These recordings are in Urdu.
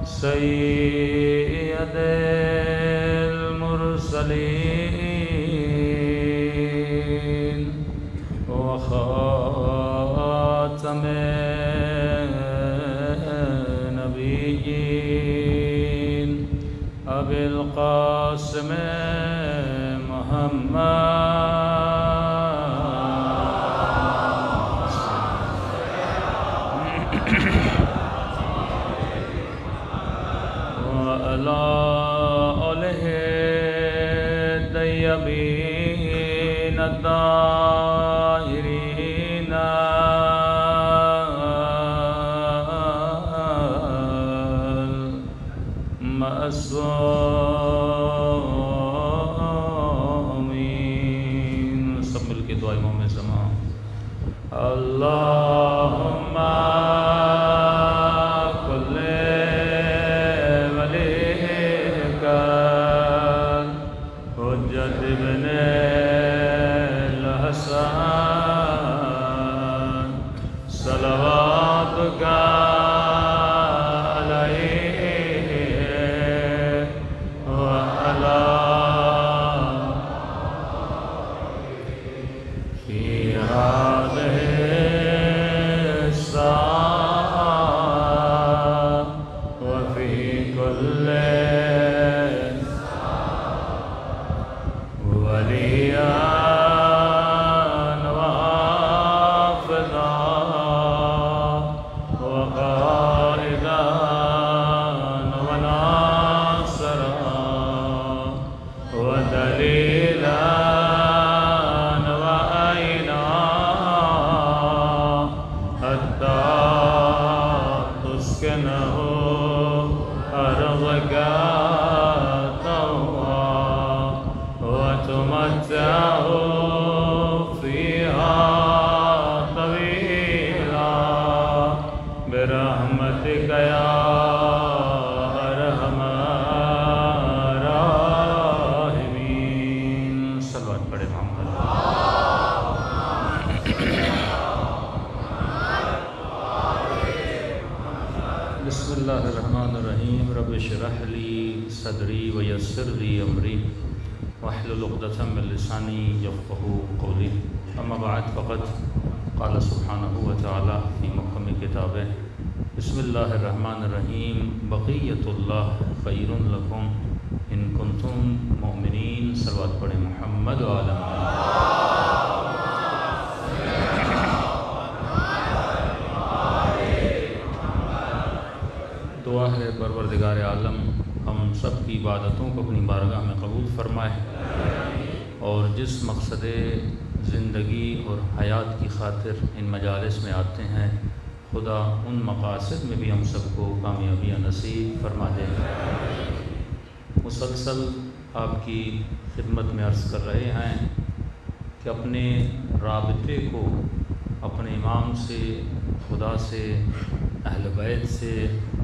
سید المرسلین وخاتم نبیین ابی القاسم وعلى آله الطيبين الطاهرين المعصومين. سب مل کے دعا امام زمان. اللهم برحمتک یا ارحم الراحمین. صلوات پڑھے محمد. بسم اللہ الرحمن الرحیم. رب اشرح لی صدری ویسر لی امری واحلل عقدۃ من لسانی یفقهوا قولی. اما بعد فقد قال سبحانہ وتعالی فی محکم کتابہ بسم اللہ الرحمن الرحیم. بقیت اللہ خیر لکم ان کنتم مؤمنین. صلوات پڑھیں محمد وعلی دعا ہے پروردگار عالم ہم سب کی عبادتوں کو اپنی بارگاہ میں قبول فرمائے اور جس مقصد زندگی اور حیات کی خاطر ان مجالس میں آتے ہیں خدا ان مقاصد میں بھی ہم سب کو کامیابیاں نصیب فرما دے. مسلسل آپ کی خدمت میں عرض کر رہے ہیں کہ اپنے رابطے کو اپنے امام سے، خدا سے، اہل بیت سے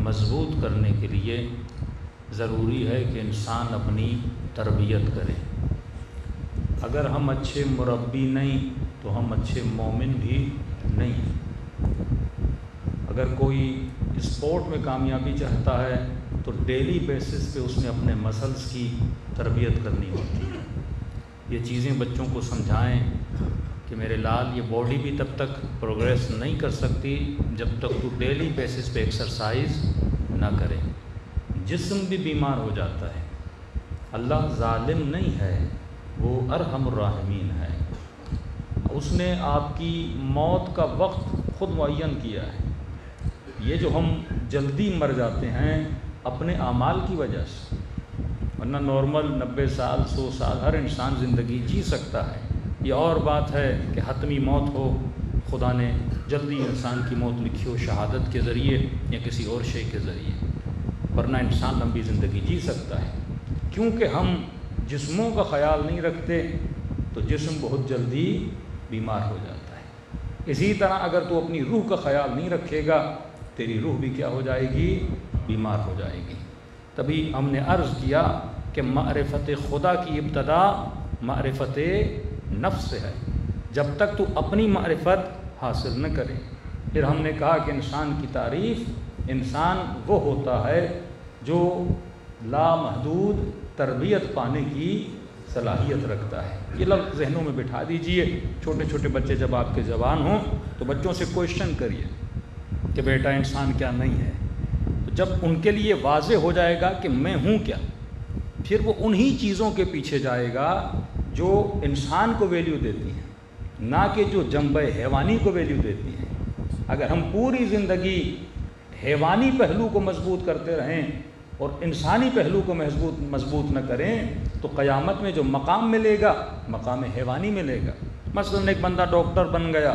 مضبوط کرنے کے لیے ضروری ہے کہ انسان اپنی تربیت کرے. اگر ہم اچھے مربی نہیں تو ہم اچھے مومن بھی نہیں. اگر کوئی اسپورٹ میں کامیابی چاہتا ہے تو ڈیلی بیسس پہ اس نے اپنے مسلز کی تربیت کرنی ہوتی ہے. یہ چیزیں بچوں کو سمجھائیں کہ میرے لال یہ باڈی بھی تب تک پروگریس نہیں کر سکتی جب تک تو ڈیلی بیسس پہ ایکسرسائز نہ کرے. جسم بھی بیمار ہو جاتا ہے. اللہ ظالم نہیں ہے، وہ ارحم الراحمین ہے. اس نے آپ کی موت کا وقت خود معین کیا ہے. یہ جو ہم جلدی مر جاتے ہیں اپنے اعمال کی وجہ سے، ورنہ نارمل 90 سال 100 سال ہر انسان زندگی جی سکتا ہے. یہ اور بات ہے کہ حتمی موت ہو، خدا نے جلدی انسان کی موت لکھی ہو شہادت کے ذریعے یا کسی اور شے کے ذریعے، ورنہ انسان لمبی زندگی جی سکتا ہے. کیونکہ ہم جسموں کا خیال نہیں رکھتے تو جسم بہت جلدی بیمار ہو جاتا ہے. اسی طرح اگر تو اپنی روح کا خیال نہیں رکھے گا تیری روح بھی کیا ہو جائے گی؟ بیمار ہو جائے گی. تبھی ہم نے عرض کیا کہ معرفت خدا کی ابتدا معرفت نفس سے ہے. جب تک تو اپنی معرفت حاصل نہ کرے. پھر ہم نے کہا کہ انسان کی تعریف انسان وہ ہوتا ہے جو لامحدود تربیت پانے کی صلاحیت رکھتا ہے۔ یہ لفظ ذہنوں میں بٹھا دیجئے۔ چھوٹے چھوٹے بچے جب آپ کے جوان ہوں تو بچوں سے کویشچن کریے کہ بیٹا انسان کیا نہیں ہے، تو جب ان کے لیے واضح ہو جائے گا کہ میں ہوں کیا، پھر وہ انہی چیزوں کے پیچھے جائے گا جو انسان کو ویلیو دیتی ہیں، نہ کہ جو جنبہ حیوانی کو ویلیو دیتی ہیں۔ اگر ہم پوری زندگی حیوانی پہلو کو مضبوط کرتے رہیں اور انسانی پہلو کو مضبوط نہ کریں تو قیامت میں جو مقام ملے گا مقام حیوانی ملے گا۔ مثلا ایک بندہ ڈاکٹر بن گیا،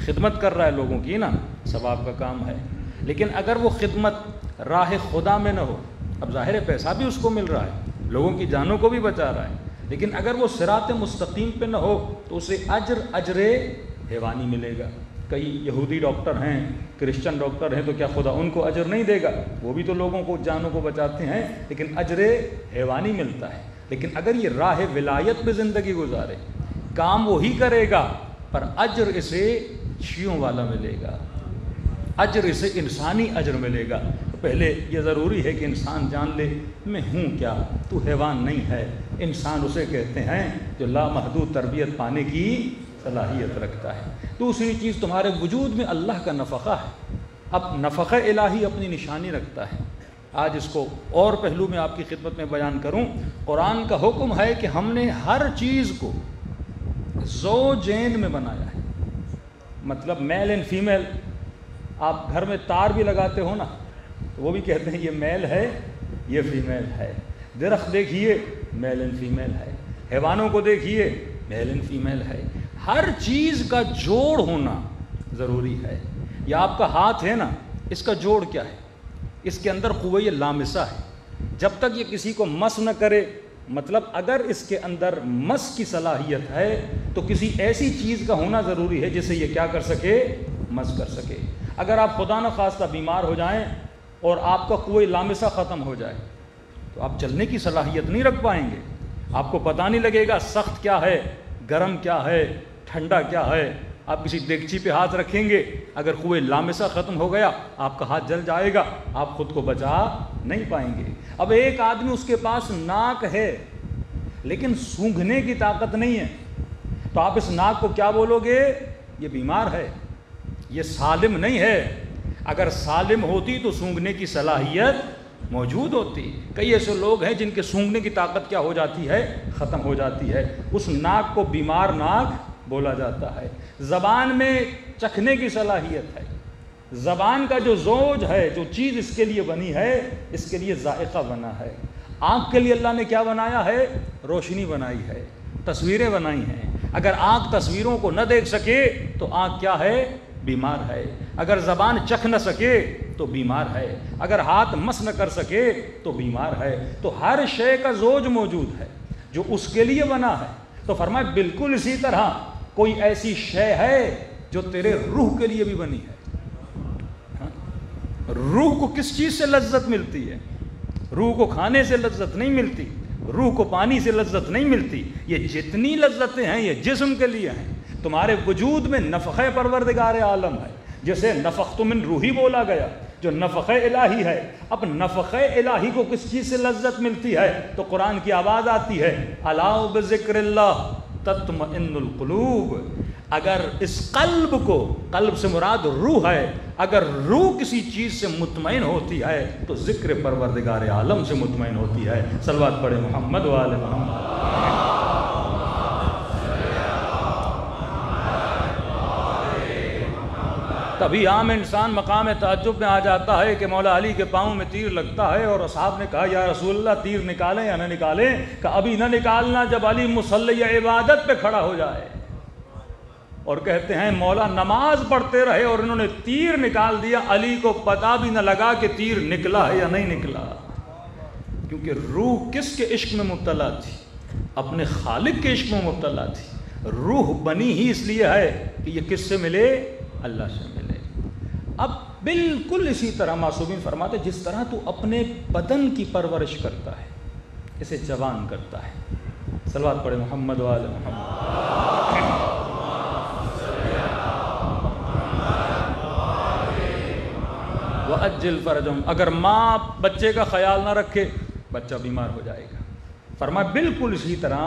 خدمت کر رہا ہے لوگوں کی، نا ثواب کا کام ہے، لیکن اگر وہ خدمت راہ خدا میں نہ ہو، اب ظاہر ہے پیسہ بھی اس کو مل رہا ہے، لوگوں کی جانوں کو بھی بچا رہا ہے، لیکن اگر وہ صراط مستقیم پہ نہ ہو تو اسے اجر حیوانی ملے گا۔ کئی یہودی ڈاکٹر ہیں، کرسچن ڈاکٹر ہیں، تو کیا خدا ان کو اجر نہیں دے گا؟ وہ بھی تو لوگوں کو جانوں کو بچاتے ہیں، لیکن اجر حیوانی ملتا ہے۔ لیکن اگر یہ راہ ولایت پہ زندگی گزارے، کام وہی کرے گا پر اجر اسے شیوں والا ملے گا، اجر اسے انسانی اجر ملے گا۔ تو پہلے یہ ضروری ہے کہ انسان جان لے میں ہوں کیا، تو حیوان نہیں ہے۔ انسان اسے کہتے ہیں جو لامحدود تربیت پانے کی صلاحیت رکھتا ہے۔ دوسری چیز، تمہارے وجود میں اللہ کا نفخہ ہے۔ اب نفخہ الہی اپنی نشانی رکھتا ہے۔ آج اس کو اور پہلو میں آپ کی خدمت میں بیان کروں۔ قرآن کا حکم ہے کہ ہم نے ہر چیز کو زوجین میں بنایا ہے، مطلب میل اینڈ فیمیل۔ آپ گھر میں تار بھی لگاتے ہو نا، تو وہ بھی کہتے ہیں یہ میل ہے یہ فیمیل ہے۔ درخت دیکھیے میل اینڈ فیمیل ہے، حیوانوں کو دیکھیے میل اینڈ فیمیل ہے۔ ہر چیز کا جوڑ ہونا ضروری ہے۔ یا آپ کا ہاتھ ہے نا، اس کا جوڑ کیا ہے؟ اس کے اندر قوہ لامسہ ہے۔ جب تک یہ کسی کو مس نہ کرے، مطلب اگر اس کے اندر مس کی صلاحیت ہے تو کسی ایسی چیز کا ہونا ضروری ہے جسے یہ کیا کر سکے، مس کر سکے۔ اگر آپ خدا نہ خواستہ بیمار ہو جائیں اور آپ کا قوہ لامسہ ختم ہو جائے تو آپ چلنے کی صلاحیت نہیں رکھ پائیں گے۔ آپ کو پتہ نہیں لگے گا سخت کیا ہے، گرم کیا ہے، ٹھنڈا کیا ہے۔ آپ کسی دیگچی پہ ہاتھ رکھیں گے، اگر قوہ لامسہ ختم ہو گیا آپ کا ہاتھ جل جائے گا، آپ خود کو بچا نہیں پائیں گے۔ اب ایک آدمی اس کے پاس ناک ہے لیکن سونگھنے کی طاقت نہیں ہے، تو آپ اس ناک کو کیا بولو گے؟ یہ بیمار ہے، یہ سالم نہیں ہے۔ اگر سالم ہوتی تو سونگھنے کی صلاحیت موجود ہوتی۔ کئی ایسے لوگ ہیں جن کے سونگھنے کی طاقت کیا ہو جاتی ہے، ختم ہو جاتی ہے۔ اس ناک کو بیمار ناک بولا جاتا ہے۔ زبان میں چکھنے کی صلاحیت ہے۔ زبان کا جو زوج ہے، جو چیز اس کے لیے بنی ہے، اس کے لیے ذائقہ بنا ہے۔ آنکھ کے لیے اللہ نے کیا بنایا ہے؟ روشنی بنائی ہے، تصویریں بنائی ہیں۔ اگر آنکھ تصویروں کو نہ دیکھ سکے تو آنکھ کیا ہے؟ بیمار ہے۔ اگر زبان چکھ نہ سکے تو بیمار ہے۔ اگر ہاتھ مس نہ کر سکے تو بیمار ہے۔ تو ہر شے کا زوج موجود ہے جو اس کے لیے بنا ہے۔ تو فرمایا بالکل اسی طرح کوئی ایسی شے ہے جو تیرے روح کے لیے بھی بنی ہے۔ روح کو کس چیز سے لذت ملتی ہے؟ روح کو کھانے سے لذت نہیں ملتی، روح کو پانی سے لذت نہیں ملتی۔ یہ جتنی لذتیں ہیں یہ جسم کے لیے ہیں۔ تمہارے وجود میں نفخہ پروردگار عالم ہے، جسے نفخت من روحی بولا گیا، جو نفخہ الہی ہے۔ اب نفخہ الہی کو کس چیز سے لذت ملتی ہے؟ تو قرآن کی آواز آتی ہے، الا بذکر اللہ تطمئن القلوب۔ اگر اس قلب کو، قلب سے مراد روح ہے، اگر روح کسی چیز سے مطمئن ہوتی ہے تو ذکر پروردگار عالم سے مطمئن ہوتی ہے۔ صلوات پڑھیں محمد و آل محمد۔ تبھی عام انسان مقام تعجب میں آ جاتا ہے کہ مولا علی کے پاؤں میں تیر لگتا ہے، اور اصحاب نے کہا یا رسول اللہ تیر نکالیں یا نہ نکالیں؟ کہ ابھی نہ نکالنا، جب علی مصلی عبادت پہ کھڑا ہو جائے۔ اور کہتے ہیں مولا نماز پڑھتے رہے اور انہوں نے تیر نکال دیا، علی کو پتہ بھی نہ لگا کہ تیر نکلا ہے یا نہیں نکلا، کیونکہ روح کس کے عشق میں مبتلا تھی؟ اپنے خالق کے عشق میں مبتلا تھی۔ روح بنی ہی اس لیے ہے کہ یہ کس سے ملے؟ اللہ سے ملے۔ اب بالکل اسی طرح معصومین فرماتے جس طرح تو اپنے بدن کی پرورش کرتا ہے، اسے جوان کرتا ہے۔ صلوات پڑھے محمد و آل محمد۔ فعجل فرجهم، اگر ماں بچے کا خیال نہ رکھے بچہ بیمار ہو جائے گا۔ فرمایا بالکل اسی طرح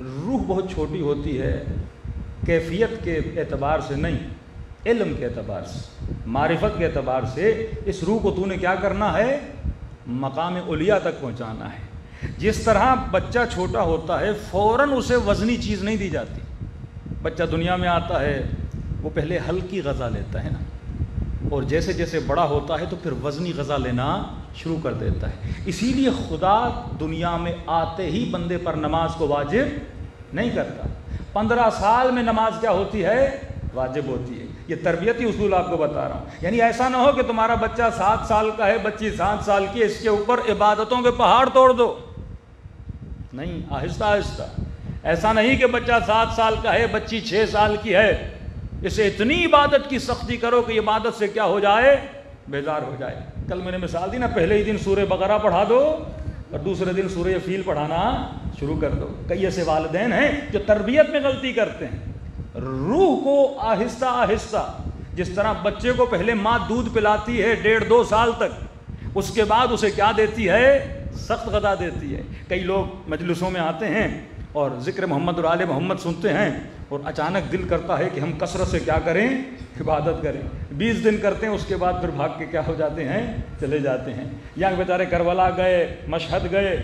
روح بہت چھوٹی ہوتی ہے، کیفیت کے اعتبار سے نہیں، علم کے اعتبار سے، معرفت کے اعتبار سے اس روح کو تو نے کیا کرنا ہے؟ مقام علیہ تک پہنچانا ہے۔ جس طرح بچہ چھوٹا ہوتا ہے فوراً اسے وزنی چیز نہیں دی جاتی۔ بچہ دنیا میں آتا ہے وہ پہلے ہلکی غذا لیتا ہے نا، اور جیسے جیسے بڑا ہوتا ہے تو پھر وزنی غذا لینا شروع کر دیتا ہے۔ اسی لیے خدا دنیا میں آتے ہی بندے پر نماز کو واجب نہیں کرتا۔ 15 سال میں نماز کیا ہوتی ہے؟ واجب ہوتی ہے۔ یہ تربیتی اصول آپ کو بتا رہا ہوں۔ یعنی ایسا نہ ہو کہ تمہارا بچہ 7 سال کا ہے، بچی 7 سال کی ہے، اس کے اوپر عبادتوں کے پہاڑ توڑ دو، نہیں، آہستہ آہستہ۔ ایسا نہیں کہ بچہ 7 سال کا ہے، بچی 6 سال کی ہے، اسے اتنی عبادت کی سختی کرو کہ عبادت سے کیا ہو جائے؟ بیزار ہو جائے۔ کل میں نے مثال دی نا، پہلے ہی دن سورہ بقرہ پڑھا دو اور دوسرے دن سورہ فیل پڑھانا شروع کر دو۔ کئی ایسے والدین ہیں جو تربیت میں غلطی کرتے ہیں۔ روح کو آہستہ آہستہ، جس طرح بچے کو پہلے ماں دودھ پلاتی ہے 1.5-2 سال تک، اس کے بعد اسے کیا دیتی ہے؟ سخت غذا دیتی ہے۔ کئی لوگ مجلسوں میں آتے ہیں اور ذکر محمد اور آل محمد سنتے ہیں اور اچانک دل کرتا ہے کہ ہم کثرت سے کیا کریں؟ عبادت کریں۔ 20 دن کرتے ہیں، اس کے بعد پھر بھاگ کے کیا ہو جاتے ہیں؟ چلے جاتے ہیں۔ یا بیچارے کربلا گئے، مشہد گئے،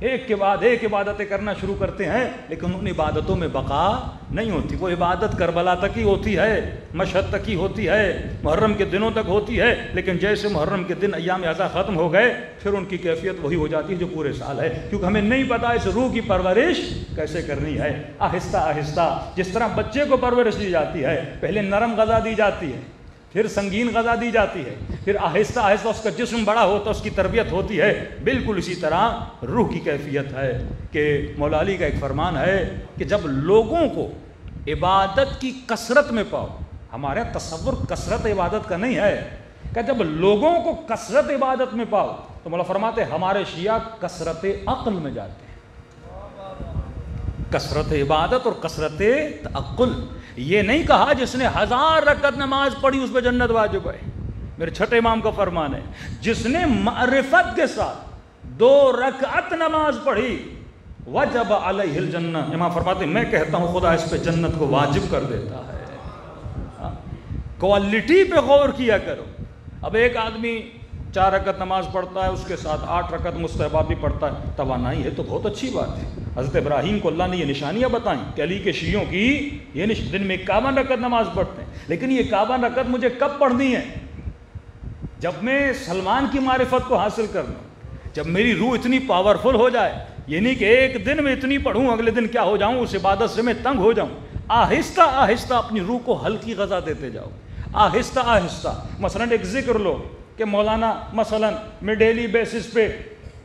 ایک کے بعد ایک عبادتیں کرنا شروع کرتے ہیں، لیکن ان عبادتوں میں بقا نہیں ہوتی۔ وہ عبادت کربلا تک ہی ہوتی ہے، مشہد تک ہی ہوتی ہے، محرم کے دنوں تک ہوتی ہے، لیکن جیسے محرم کے دن ایام اعضا ختم ہو گئے پھر ان کی کیفیت وہی ہو جاتی ہے جو پورے سال ہے، کیونکہ ہمیں نہیں پتا اس روح کی پرورش کیسے کرنی ہے۔ آہستہ آہستہ جس طرح بچے کو پرورش دی جاتی ہے، پہلے نرم غذا دی جاتی ہے، پھر سنگین غذا دی جاتی ہے، پھر آہستہ آہستہ اس کا جسم بڑا ہوتا ہے، اس کی تربیت ہوتی ہے، بالکل اسی طرح روح کی کیفیت ہے۔ کہ مولا علی کا ایک فرمان ہے کہ جب لوگوں کو عبادت کی کثرت میں پاؤ، ہمارے تصور کثرت عبادت کا نہیں ہے، کہ جب لوگوں کو کثرت عبادت میں پاؤ تو مولا فرماتے ہمارے شیعہ کثرت عقل میں جاتے ہیں۔ کثرت عبادت اور کثرت تعقل، یہ نہیں کہا جس نے 1000 رکعت نماز پڑھی اس پہ جنت واجب ہے۔ میرے چھٹے امام کا فرمان ہے جس نے معرفت کے ساتھ 2 رکعت نماز پڑھی وجب علیہ الجنہ، امام فرماتے میں کہتا ہوں خدا اس پہ جنت کو واجب کر دیتا ہے۔ کوالٹی پہ غور کیا کرو۔ اب ایک آدمی 4 رکعت نماز پڑھتا ہے، اس کے ساتھ 8 رکعت مستحبات بھی پڑھتا ہے، توانائی ہے تو بہت اچھی بات ہے۔ حضرت ابراہیم کو اللہ نے یہ نشانیاں بتائیں کہ علی کے شیعوں کی یہ دن میں 51 رکعت نماز پڑھتے ہیں، لیکن یہ 51 رکعت مجھے کب پڑھنی ہے؟ جب میں سلمان کی معرفت کو حاصل کر لوں، جب میری روح اتنی پاورفل ہو جائے، یہ نہیں کہ ایک دن میں اتنی پڑھوں اگلے دن کیا ہو جاؤں، اس عبادت سے میں تنگ ہو جاؤں۔ آہستہ آہستہ اپنی روح کو ہلکی غذا دیتے جاؤ، آہستہ آہستہ۔ مثلا ایک ذکر لو کہ مولانا مثلا میں ڈیلی بیسس پہ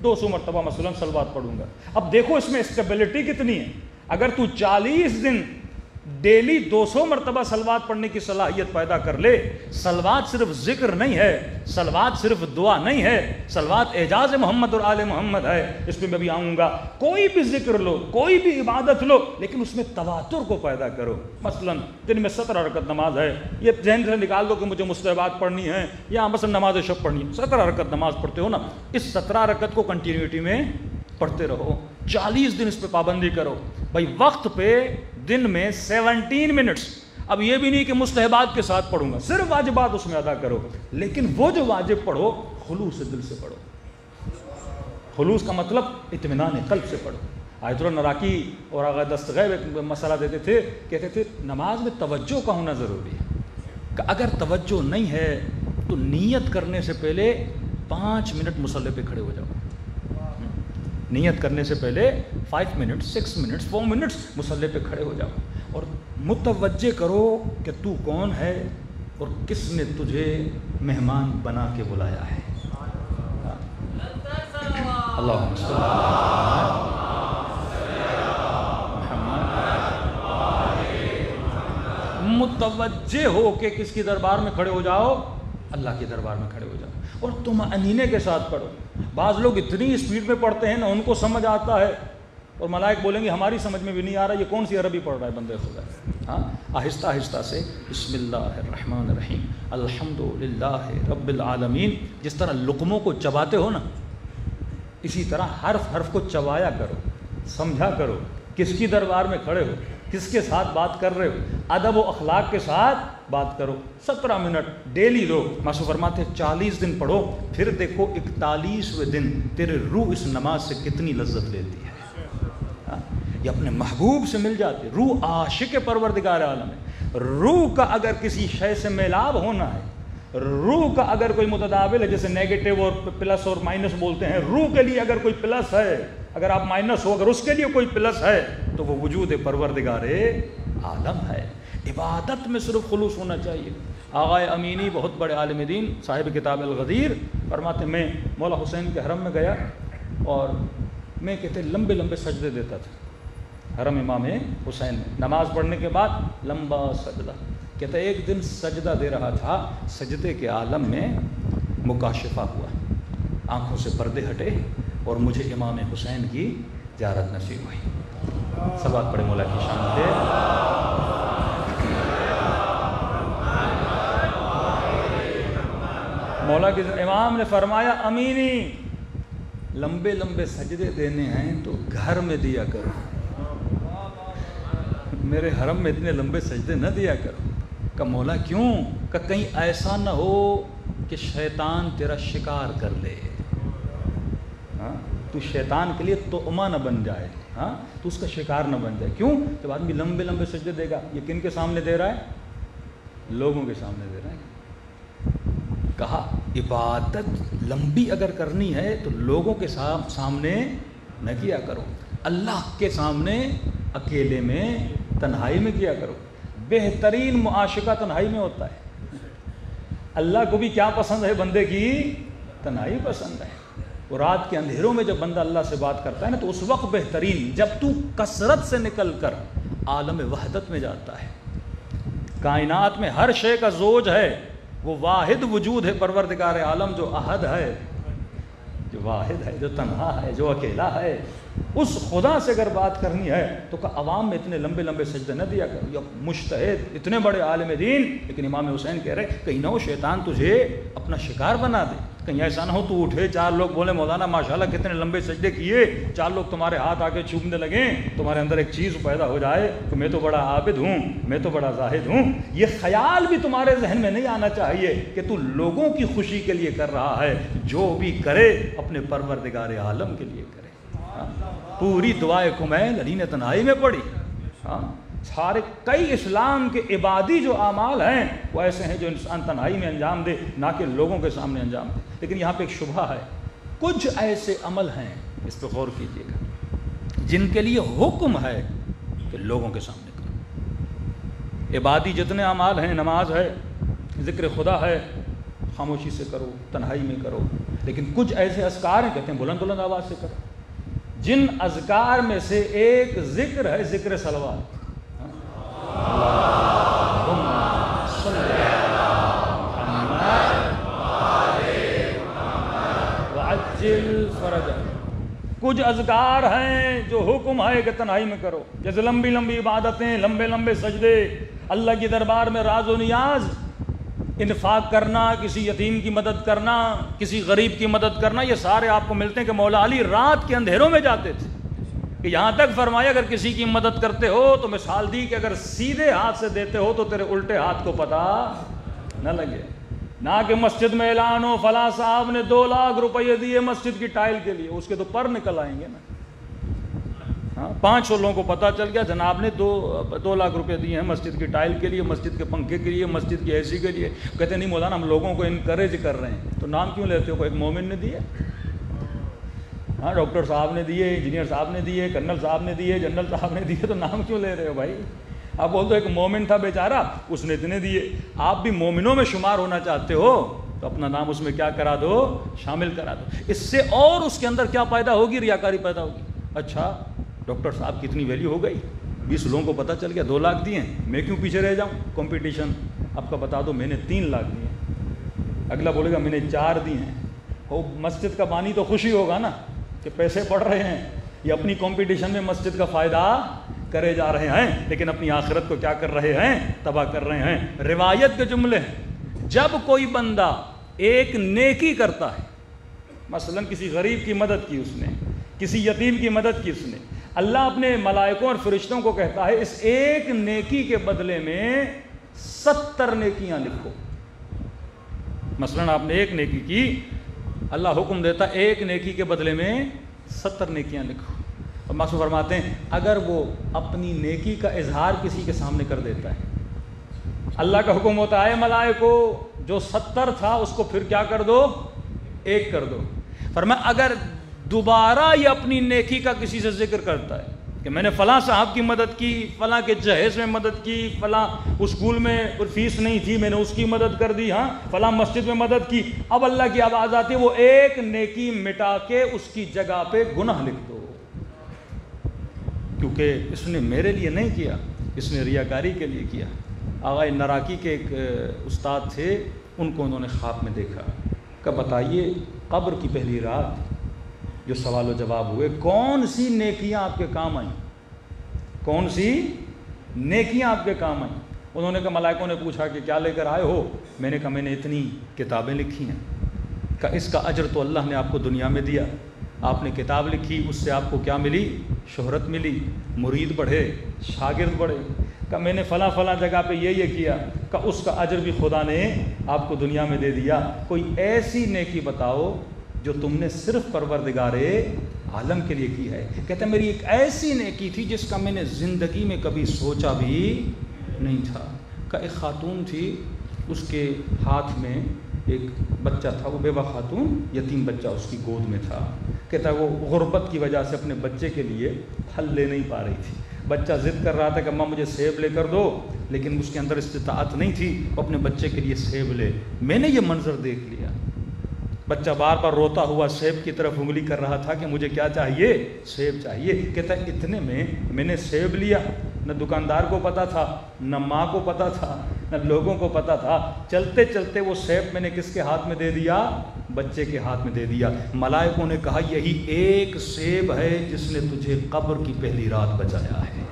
200 مرتبہ مثلا صلوات پڑھوں گا۔ اب دیکھو اس میں اسٹیبلٹی کتنی ہے۔ اگر تو 40 دن ڈیلی 200 مرتبہ صلوات پڑھنے کی صلاحیت پیدا کر لے، صلوات صرف ذکر نہیں ہے، صلوات صرف دعا نہیں ہے، صلوات اعجاز محمد اور آل محمد ہے۔ اس پہ میں بھی آؤں گا۔ کوئی بھی ذکر لو، کوئی بھی عبادت لو، لیکن اس میں تواتر کو پیدا کرو۔ مثلا دن میں 17 رکعت نماز ہے، یہ ذہن سے نکال دو کہ مجھے مستحبات پڑھنی ہے یا مثلا نماز شب پڑھنی ہے، 17 رکعت نماز پڑھتے ہو نا، اس 17 رکعت کو کنٹینیوٹی میں پڑھتے رہو۔ 40 دن اس پہ پابندی کرو بھائی، وقت پہ دن میں 17 منٹس۔ اب یہ بھی نہیں کہ مستحبات کے ساتھ پڑھوں گا، صرف واجبات اس میں ادا کرو، لیکن وہ جو واجب پڑھو خلوص دل سے پڑھو۔ خلوص کا مطلب اطمینان قلب سے پڑھو۔ آیت اللہ نراکی اور آغا دستغیب ایک مسئلہ دیتے تھے، کہتے تھے نماز میں توجہ کا ہونا ضروری ہے، کہ اگر توجہ نہیں ہے تو نیت کرنے سے پہلے 5 منٹ مصلی پہ کھڑے ہو جاؤ۔ نیت کرنے سے پہلے 5 منٹ 6 منٹ 4 منٹس مصلی پہ کھڑے ہو جاؤ اور متوجہ کرو کہ تو کون ہے اور کس نے تجھے مہمان بنا کے بلایا ہے۔ اللہم صلی متوجہ ہو کہ کس کی دربار میں کھڑے ہو جاؤ، اللہ کے دربار میں کھڑے ہو جاؤ، اور طمأنینے کے ساتھ پڑھو۔ بعض لوگ اتنی اسپیڈ میں پڑھتے ہیں نا، ان کو سمجھ آتا ہے اور ملائک بولیں گے ہماری سمجھ میں بھی نہیں آ رہا، یہ کون سی عربی پڑھ رہا ہے بندے خدا۔ ہاں آہستہ آہستہ سے بسم اللہ الرحمن الرحیم الحمدللہ رب العالمین، جس طرح لقموں کو چباتے ہو نا، اسی طرح حرف حرف کو چبایا کرو، سمجھا کرو کس کی دربار میں کھڑے ہو، کس کے ساتھ بات کر رہے ہو، ادب و اخلاق کے ساتھ بات کرو۔ 17 منٹ ڈیلی دو۔ معصوم فرماتے 40 دن پڑھو، پھر دیکھو 41ویں دن تیرے روح اس نماز سے کتنی لذت لیتی ہے۔ یہ اپنے محبوب سے مل جاتی، روح عاشق پروردگار عالم ہے۔ روح کا اگر کسی شے سے میلاب ہونا ہے، روح کا اگر کوئی متداول ہے، جیسے نیگیٹو اور پلس اور مائنس بولتے ہیں، روح کے لیے اگر کوئی پلس ہے، اگر آپ مائنس ہو، اگر اس کے لیے کوئی پلس ہے تو وہ وجود پروردگار عالم ہے۔ عبادت میں صرف خلوص ہونا چاہیے۔ آغا امینی بہت بڑے عالم دین صاحب کتاب الغدیر فرماتے میں مولا حسین کے حرم میں گیا اور میں کہتے لمبے لمبے سجدے دیتا تھا حرم امام حسین میں، نماز پڑھنے کے بعد لمبا سجدہ۔ کہتا ایک دن سجدہ دے رہا تھا، سجدے کے عالم میں مکاشفہ ہوا، آنکھوں سے پردے ہٹے اور مجھے امام حسین کی زیارت نصیب ہوئی۔ صلوات پڑھے مولا کی شان پہ۔ مولا کے امام نے فرمایا امینی لمبے لمبے سجدے دینے ہیں تو گھر میں دیا کرو، میرے حرم میں اتنے لمبے سجدے نہ دیا کرو۔ کہ مولا کیوں؟ کہ کہیں ایسا نہ ہو کہ شیطان تیرا شکار کر لے، تو شیطان کے لیے طعمہ نہ بن جائے، تو اس کا شکار نہ بن جائے۔ کیوں؟ جب آدمی لمبے لمبے سجدے دے گا، یہ کن کے سامنے دے رہا ہے؟ لوگوں کے سامنے دے رہا ہے۔ کہا عبادت لمبی اگر کرنی ہے تو لوگوں کے سامنے نہ کیا کرو، اللہ کے سامنے اکیلے میں تنہائی میں کیا کرو۔ بہترین معاشقہ تنہائی میں ہوتا ہے۔ اللہ کو بھی کیا پسند ہے؟ بندے کی تنہائی پسند ہے۔ اور رات کے اندھیروں میں جب بندہ اللہ سے بات کرتا ہے نا تو اس وقت بہترین، جب تو کثرت سے نکل کر عالم وحدت میں جاتا ہے۔ کائنات میں ہر شے کا زوج ہے، وہ واحد وجود ہے پروردگار عالم جو احد ہے، جو واحد ہے، جو تنہا ہے، جو اکیلا ہے۔ اس خدا سے اگر بات کرنی ہے تو کہ عوام میں اتنے لمبے لمبے سجدے نہ دیا کرو۔ یا مجتہد اتنے بڑے عالم دین، لیکن امام حسین کہہ رہے کہیں نہ ہو شیطان تجھے اپنا شکار بنا دے، کہیں ایسا نہ ہو تو اٹھے، 4 لوگ بولے مولانا ماشاءاللہ کتنے لمبے سجدے کیے، 4 لوگ تمہارے ہاتھ آ کے چومنے لگیں، تمہارے اندر ایک چیز پیدا ہو جائے کہ میں تو بڑا عابد ہوں، میں تو بڑا زاہد ہوں۔ یہ خیال بھی تمہارے ذہن میں نہیں آنا چاہیے کہ تو لوگوں کی خوشی کے لیے کر رہا ہے، جو بھی کرے اپنے پروردگار عالم کے لیے کرے۔ پوری دعائے کمیل علی نے تنہائی میں پڑھی۔ سارے کئی اسلام کے عبادی جو اعمال ہیں وہ ایسے ہیں جو انسان تنہائی میں انجام دے، نہ کہ لوگوں کے سامنے انجام دے۔ لیکن یہاں پہ ایک شبہ ہے، کچھ ایسے عمل ہیں، اس پہ غور کیجیے گا، جن کے لیے حکم ہے کہ لوگوں کے سامنے کرو۔ عبادی جتنے اعمال ہیں، نماز ہے، ذکر خدا ہے، خاموشی سے کرو، تنہائی میں کرو۔ لیکن کچھ ایسے اذکار ہیں، کہتے ہیں بلند بلند آواز سے کرو۔ جن اذکار میں سے ایک ذکر ہے، ذکر صلوات۔ کچھ اذکار ہیں جو حکم ہے کہ تنہائی میں کرو، جیسے لمبی لمبی عبادتیں، لمبے لمبے سجدے، اللہ کی دربار میں راز و نیاز، انفاق کرنا، کسی یتیم کی مدد کرنا، کسی غریب کی مدد کرنا، یہ سارے آپ کو ملتے ہیں کہ مولا علی رات کے اندھیروں میں جاتے تھے، کہ یہاں تک فرمایا اگر کسی کی مدد کرتے ہو تو مثال دی کہ اگر سیدھے ہاتھ سے دیتے ہو تو تیرے الٹے ہاتھ کو پتہ نہ لگے، نہ کہ مسجد میں اعلان ہو فلاں صاحب نے 2 لاکھ روپے دیے مسجد کی ٹائل کے لیے، اس کے تو پر نکل آئیں گے نا۔ 500 لوگوں کو پتہ چل گیا جناب نے 2 لاکھ روپے دیے ہیں مسجد کی ٹائل کے لیے، مسجد کے پنکھے کے لیے، مسجد کی اے سی کے لیے۔ کہتے نہیں مولانا ہم لوگوں کو انکریج کر رہے ہیں، تو نام کیوں لیتے ہو؟ کوئی ایک مومن نے دیے، ڈاکٹر صاحب نے دیے، انجینئر صاحب نے دیے، کرنل صاحب نے دیے، جنرل صاحب نے دیے، تو نام کیوں لے رہے ہو بھائی؟ آپ بول دو ایک مومن تھا بیچارہ، اس نے اتنے دیے۔ آپ بھی مومنوں میں شمار ہونا چاہتے ہو تو اپنا نام اس میں کیا کرا دو؟ شامل کرا دو۔ اس سے اور اس کے اندر کیا پیدا ہوگی؟ ریاکاری پیدا ہوگی۔ اچھا ڈاکٹر صاحب کی اتنی ویلیو ہو گئی، 20 لوگوں کو پتہ چل گیا 2 لاکھ دیے ہیں، میں کیوں پیچھے رہ جاؤں؟ کمپٹیشن آپ کا بتا دو میں نے 3 لاکھ دیے ہیں، اگلا بولے گا میں نے 4 دیے ہیں۔ وہ مسجد کا بانی تو خوشی ہوگا نا کہ پیسے پڑ رہے ہیں، یہ اپنی کمپٹیشن میں مسجد کا فائدہ کرے جا رہے ہیں، لیکن اپنی آخرت کو کیا کر رہے ہیں؟ تباہ کر رہے ہیں۔ روایت کے جملے ہیں، جب کوئی بندہ ایک نیکی کرتا ہے، مثلا کسی غریب کی مدد کی اس نے، کسی یتیم کی مدد کی اس نے، اللہ اپنے ملائکوں اور فرشتوں کو کہتا ہے اس ایک نیکی کے بدلے میں 70 نیکیاں لکھو۔ مثلا آپ نے ایک نیکی کی، اللہ حکم دیتا ایک نیکی کے بدلے میں 70 نیکیاں لکھو۔ اور معصوم فرماتے ہیں اگر وہ اپنی نیکی کا اظہار کسی کے سامنے کر دیتا ہے، اللہ کا حکم ہوتا ہے ملائکو جو 70 تھا اس کو پھر کیا کر دو؟ 1 کر دو۔ فرمایا اگر دوبارہ یہ اپنی نیکی کا کسی سے ذکر کرتا ہے کہ میں نے فلاں صاحب کی مدد کی، فلاں کے جہیز میں مدد کی، فلاں اسکول میں فیس نہیں تھی میں نے اس کی مدد کر دی، ہاں فلاں مسجد میں مدد کی، اب اللہ کی آواز آتی ہے وہ ایک نیکی مٹا کے اس کی جگہ پہ گناہ لکھ دو، کیونکہ اس نے میرے لیے نہیں کیا، اس نے ریاکاری کے لیے کیا۔ آغائے نراکی کے ایک استاد تھے، ان کو انہوں نے خواب میں دیکھا کہ بتائیے قبر کی پہلی رات جو سوال و جواب ہوئے، کون سی نیکیاں آپ کے کام آئیں؟ کون سی نیکیاں آپ کے کام آئیں؟ انہوں نے کہا ملائکوں نے پوچھا کہ کیا لے کر آئے ہو؟ میں نے کہا میں نے اتنی کتابیں لکھی ہیں۔ کہ اس کا اجر تو اللہ نے آپ کو دنیا میں دیا، آپ نے کتاب لکھی، اس سے آپ کو کیا ملی؟ شہرت ملی، مرید بڑھے، شاگرد بڑھے۔ کہ میں نے فلاں فلاں جگہ پہ یہ کیا، کہ اس کا اجر بھی خدا نے آپ کو دنیا میں دے دیا۔ کوئی ایسی نیکی بتاؤ جو تم نے صرف پروردگار عالم کے لیے کی ہے۔ کہتے ہیں میری ایک ایسی نیکی تھی جس کا میں نے زندگی میں کبھی سوچا بھی نہیں تھا۔ کہ ایک خاتون تھی، اس کے ہاتھ میں ایک بچہ تھا، وہ بیوہ خاتون، یتیم بچہ اس کی گود میں تھا۔ کہتا ہے وہ غربت کی وجہ سے اپنے بچے کے لیے پھل لے نہیں پا رہی تھی، بچہ ضد کر رہا تھا کہ ماں مجھے سیب لے کر دو، لیکن اس کے اندر استطاعت نہیں تھی وہ اپنے بچے کے لیے سیب لے۔ میں نے یہ منظر دیکھ لیا، بچہ بار بار روتا ہوا سیب کی طرف انگلی کر رہا تھا کہ مجھے کیا چاہیے؟ سیب چاہیے۔ کہتا ہے اتنے میں نے سیب لیا، نہ دکاندار کو پتا تھا، نہ ماں کو پتا تھا، نہ لوگوں کو پتا تھا۔ چلتے چلتے وہ سیب میں نے کس کے ہاتھ میں دے دیا؟ بچے کے ہاتھ میں دے دیا۔ ملائکوں نے کہا یہی ایک سیب ہے جس نے تجھے قبر کی پہلی رات بچایا ہے۔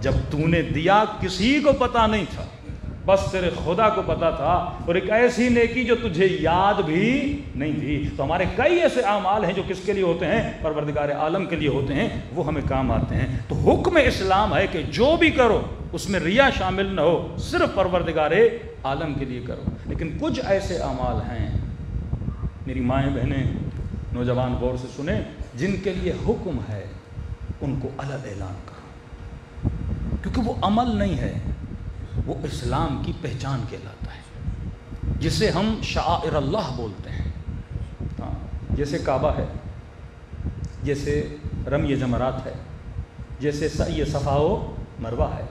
جب تو نے دیا کسی کو پتا نہیں تھا، بس تیرے خدا کو پتا تھا، اور ایک ایسی نیکی جو تجھے یاد بھی نہیں تھی۔ تو ہمارے کئی ایسے اعمال ہیں جو کس کے لیے ہوتے ہیں؟ پروردگار عالم کے لیے ہوتے ہیں، وہ ہمیں کام آتے ہیں۔ تو حکم اسلام ہے کہ جو بھی کرو اس میں ریا شامل نہ ہو، صرف پروردگار عالم کے لیے کرو۔ لیکن کچھ ایسے اعمال ہیں، میری مائیں بہنیں نوجوان غور سے سنیں، جن کے لیے حکم ہے ان کو الگ اعلان کرو، کیونکہ وہ عمل نہیں ہے، وہ اسلام کی پہچان کہلاتا ہے، جسے ہم شعائر اللہ بولتے ہیں۔ جیسے کعبہ ہے، جیسے رمی جمرات ہے، جیسے سعی صفا و مروہ ہے۔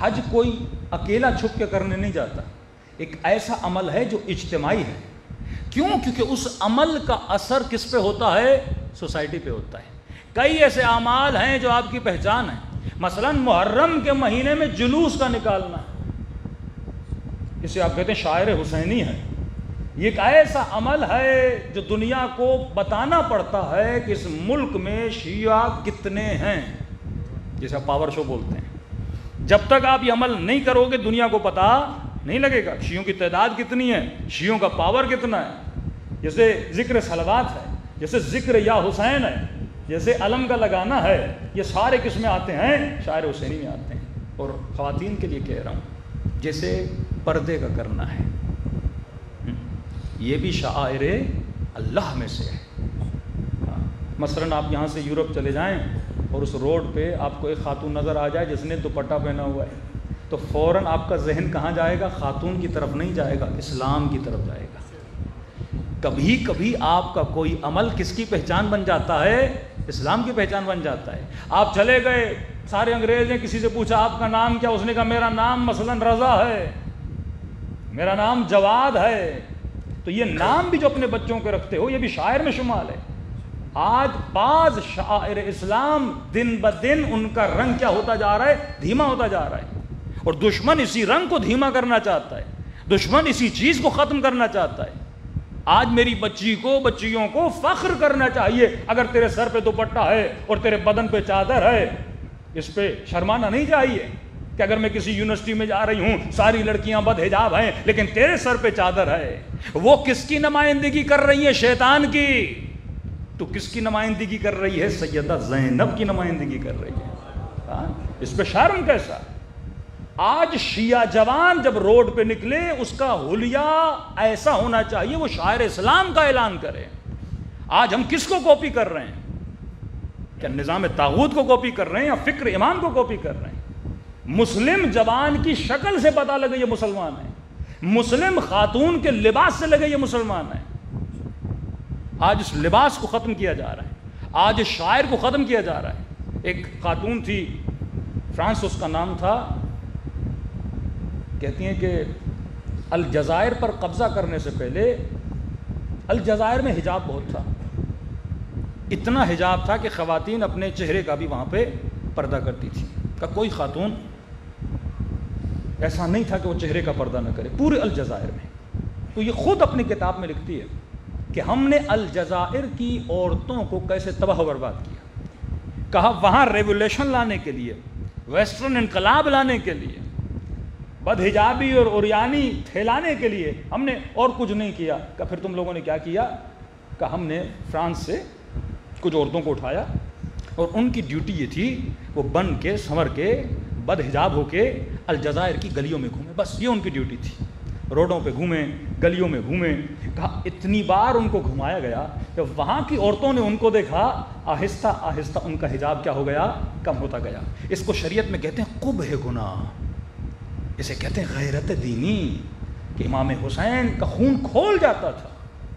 حج کوئی اکیلا چھپ کے کرنے نہیں جاتا، ایک ایسا عمل ہے جو اجتماعی ہے۔ کیوں؟ کیونکہ اس عمل کا اثر کس پہ ہوتا ہے؟ سوسائٹی پہ ہوتا ہے۔ کئی ایسے اعمال ہیں جو آپ کی پہچان ہے، مثلا محرم کے مہینے میں جلوس کا نکالنا، اسے آپ کہتے ہیں شاعر حسینی ہے۔ یہ ایک ایسا عمل ہے جو دنیا کو بتانا پڑتا ہے کہ اس ملک میں شیعہ کتنے ہیں، جیسے آپ پاور شو بولتے ہیں۔ جب تک آپ یہ عمل نہیں کرو گے دنیا کو پتہ نہیں لگے گا شیعوں کی تعداد کتنی ہے، شیعوں کا پاور کتنا ہے۔ جیسے ذکر صلوات ہے، جیسے ذکر یا حسین ہے، جیسے علم کا لگانا ہے، یہ سارے کس میں آتے ہیں؟ شاعر حسینی میں آتے ہیں۔ اور خواتین کے لیے کہہ رہا ہوں، جیسے پردے کا کرنا ہے، یہ بھی شعائر اللہ میں سے ہے۔ مثلا آپ یہاں سے یورپ چلے جائیں اور اس روڈ پہ آپ کو ایک خاتون نظر آ جائے جس نے دوپٹہ پہنا ہوا ہے، تو فوراً آپ کا ذہن کہاں جائے گا؟ خاتون کی طرف نہیں جائے گا، اسلام کی طرف جائے گا۔ کبھی کبھی آپ کا کوئی عمل کس کی پہچان بن جاتا ہے؟ اسلام کی پہچان بن جاتا ہے۔ آپ چلے گئے، سارے انگریز نے کسی سے پوچھا آپ کا نام کیا؟ اس نے کہا میرا نام مثلا رضا ہے، میرا نام جواد ہے۔ تو یہ نام بھی جو اپنے بچوں کے رکھتے ہو، یہ بھی شاعر میں شمال ہے۔ آج بعض شاعر اسلام دن بدن ان کا رنگ کیا ہوتا جا رہا ہے؟ دھیما ہوتا جا رہا ہے، اور دشمن اسی رنگ کو دھیما کرنا چاہتا ہے، دشمن اسی چیز کو ختم کرنا چاہتا ہے۔ آج میری بچیوں کو فخر کرنا چاہیے اگر تیرے سر پہ دوپٹہ ہے اور تیرے بدن پہ چادر ہے، اس پہ شرمانا نہیں چاہیے کہ اگر میں کسی یونیورسٹی میں جا رہی ہوں ساری لڑکیاں بد حجاب ہیں لیکن تیرے سر پہ چادر ہے. وہ کس کی نمائندگی کر رہی ہے؟ شیطان کی. تو کس کی نمائندگی کر رہی ہے؟ سیدہ زینب کی نمائندگی کر رہی ہے. اس پہ شرم کیسا؟ آج شیعہ جوان جب روڈ پہ نکلے اس کا حلیہ ایسا ہونا چاہیے وہ شاعر اسلام کا اعلان کرے. آج ہم کس کو کاپی کر رہے ہیں؟ کیا نظام طاغوت کو کاپی کر رہے ہیں یا فکر امام کو کاپی کر رہے ہیں؟ مسلم جوان کی شکل سے پتہ لگے یہ مسلمان ہے. مسلم خاتون کے لباس سے لگے یہ مسلمان ہے. آج اس لباس کو ختم کیا جا رہا ہے. آج اس شاعر کو ختم کیا جا رہا ہے. ایک خاتون تھی فرانس اس کا نام تھا. کہتی ہیں کہ الجزائر پر قبضہ کرنے سے پہلے الجزائر میں حجاب بہت تھا. اتنا حجاب تھا کہ خواتین اپنے چہرے کا بھی وہاں پہ پردہ کرتی تھی. کہ کوئی خاتون ایسا نہیں تھا کہ وہ چہرے کا پردہ نہ کرے پورے الجزائر میں. تو یہ خود اپنی کتاب میں لکھتی ہے کہ ہم نے الجزائر کی عورتوں کو کیسے تباہ و برباد کیا. کہا وہاں ریولیوشن لانے کے لیے، ویسٹرن انقلاب لانے کے لیے، بد حجابی اور اوریانی پھیلانے کے لیے ہم نے اور کچھ نہیں کیا. کہ پھر تم لوگوں نے کیا کیا؟ کہ ہم نے فرانس سے کچھ عورتوں کو اٹھایا اور ان کی ڈیوٹی یہ تھی وہ بن کے سنور کے بد حجاب ہو کے الجزائر کی گلیوں میں گھومیں. بس یہ ان کی ڈیوٹی تھی. روڈوں پہ گھومیں، گلیوں میں گھومیں. کہا اتنی بار ان کو گھمایا گیا کہ وہاں کی عورتوں نے ان کو دیکھا، آہستہ آہستہ ان کا حجاب کیا ہو گیا؟ کم ہوتا گیا. اس کو شریعت میں کہتے ہیں قبح گناہ. اسے کہتے ہیں غیرت دینی. کہ امام حسین کا خون کھول جاتا تھا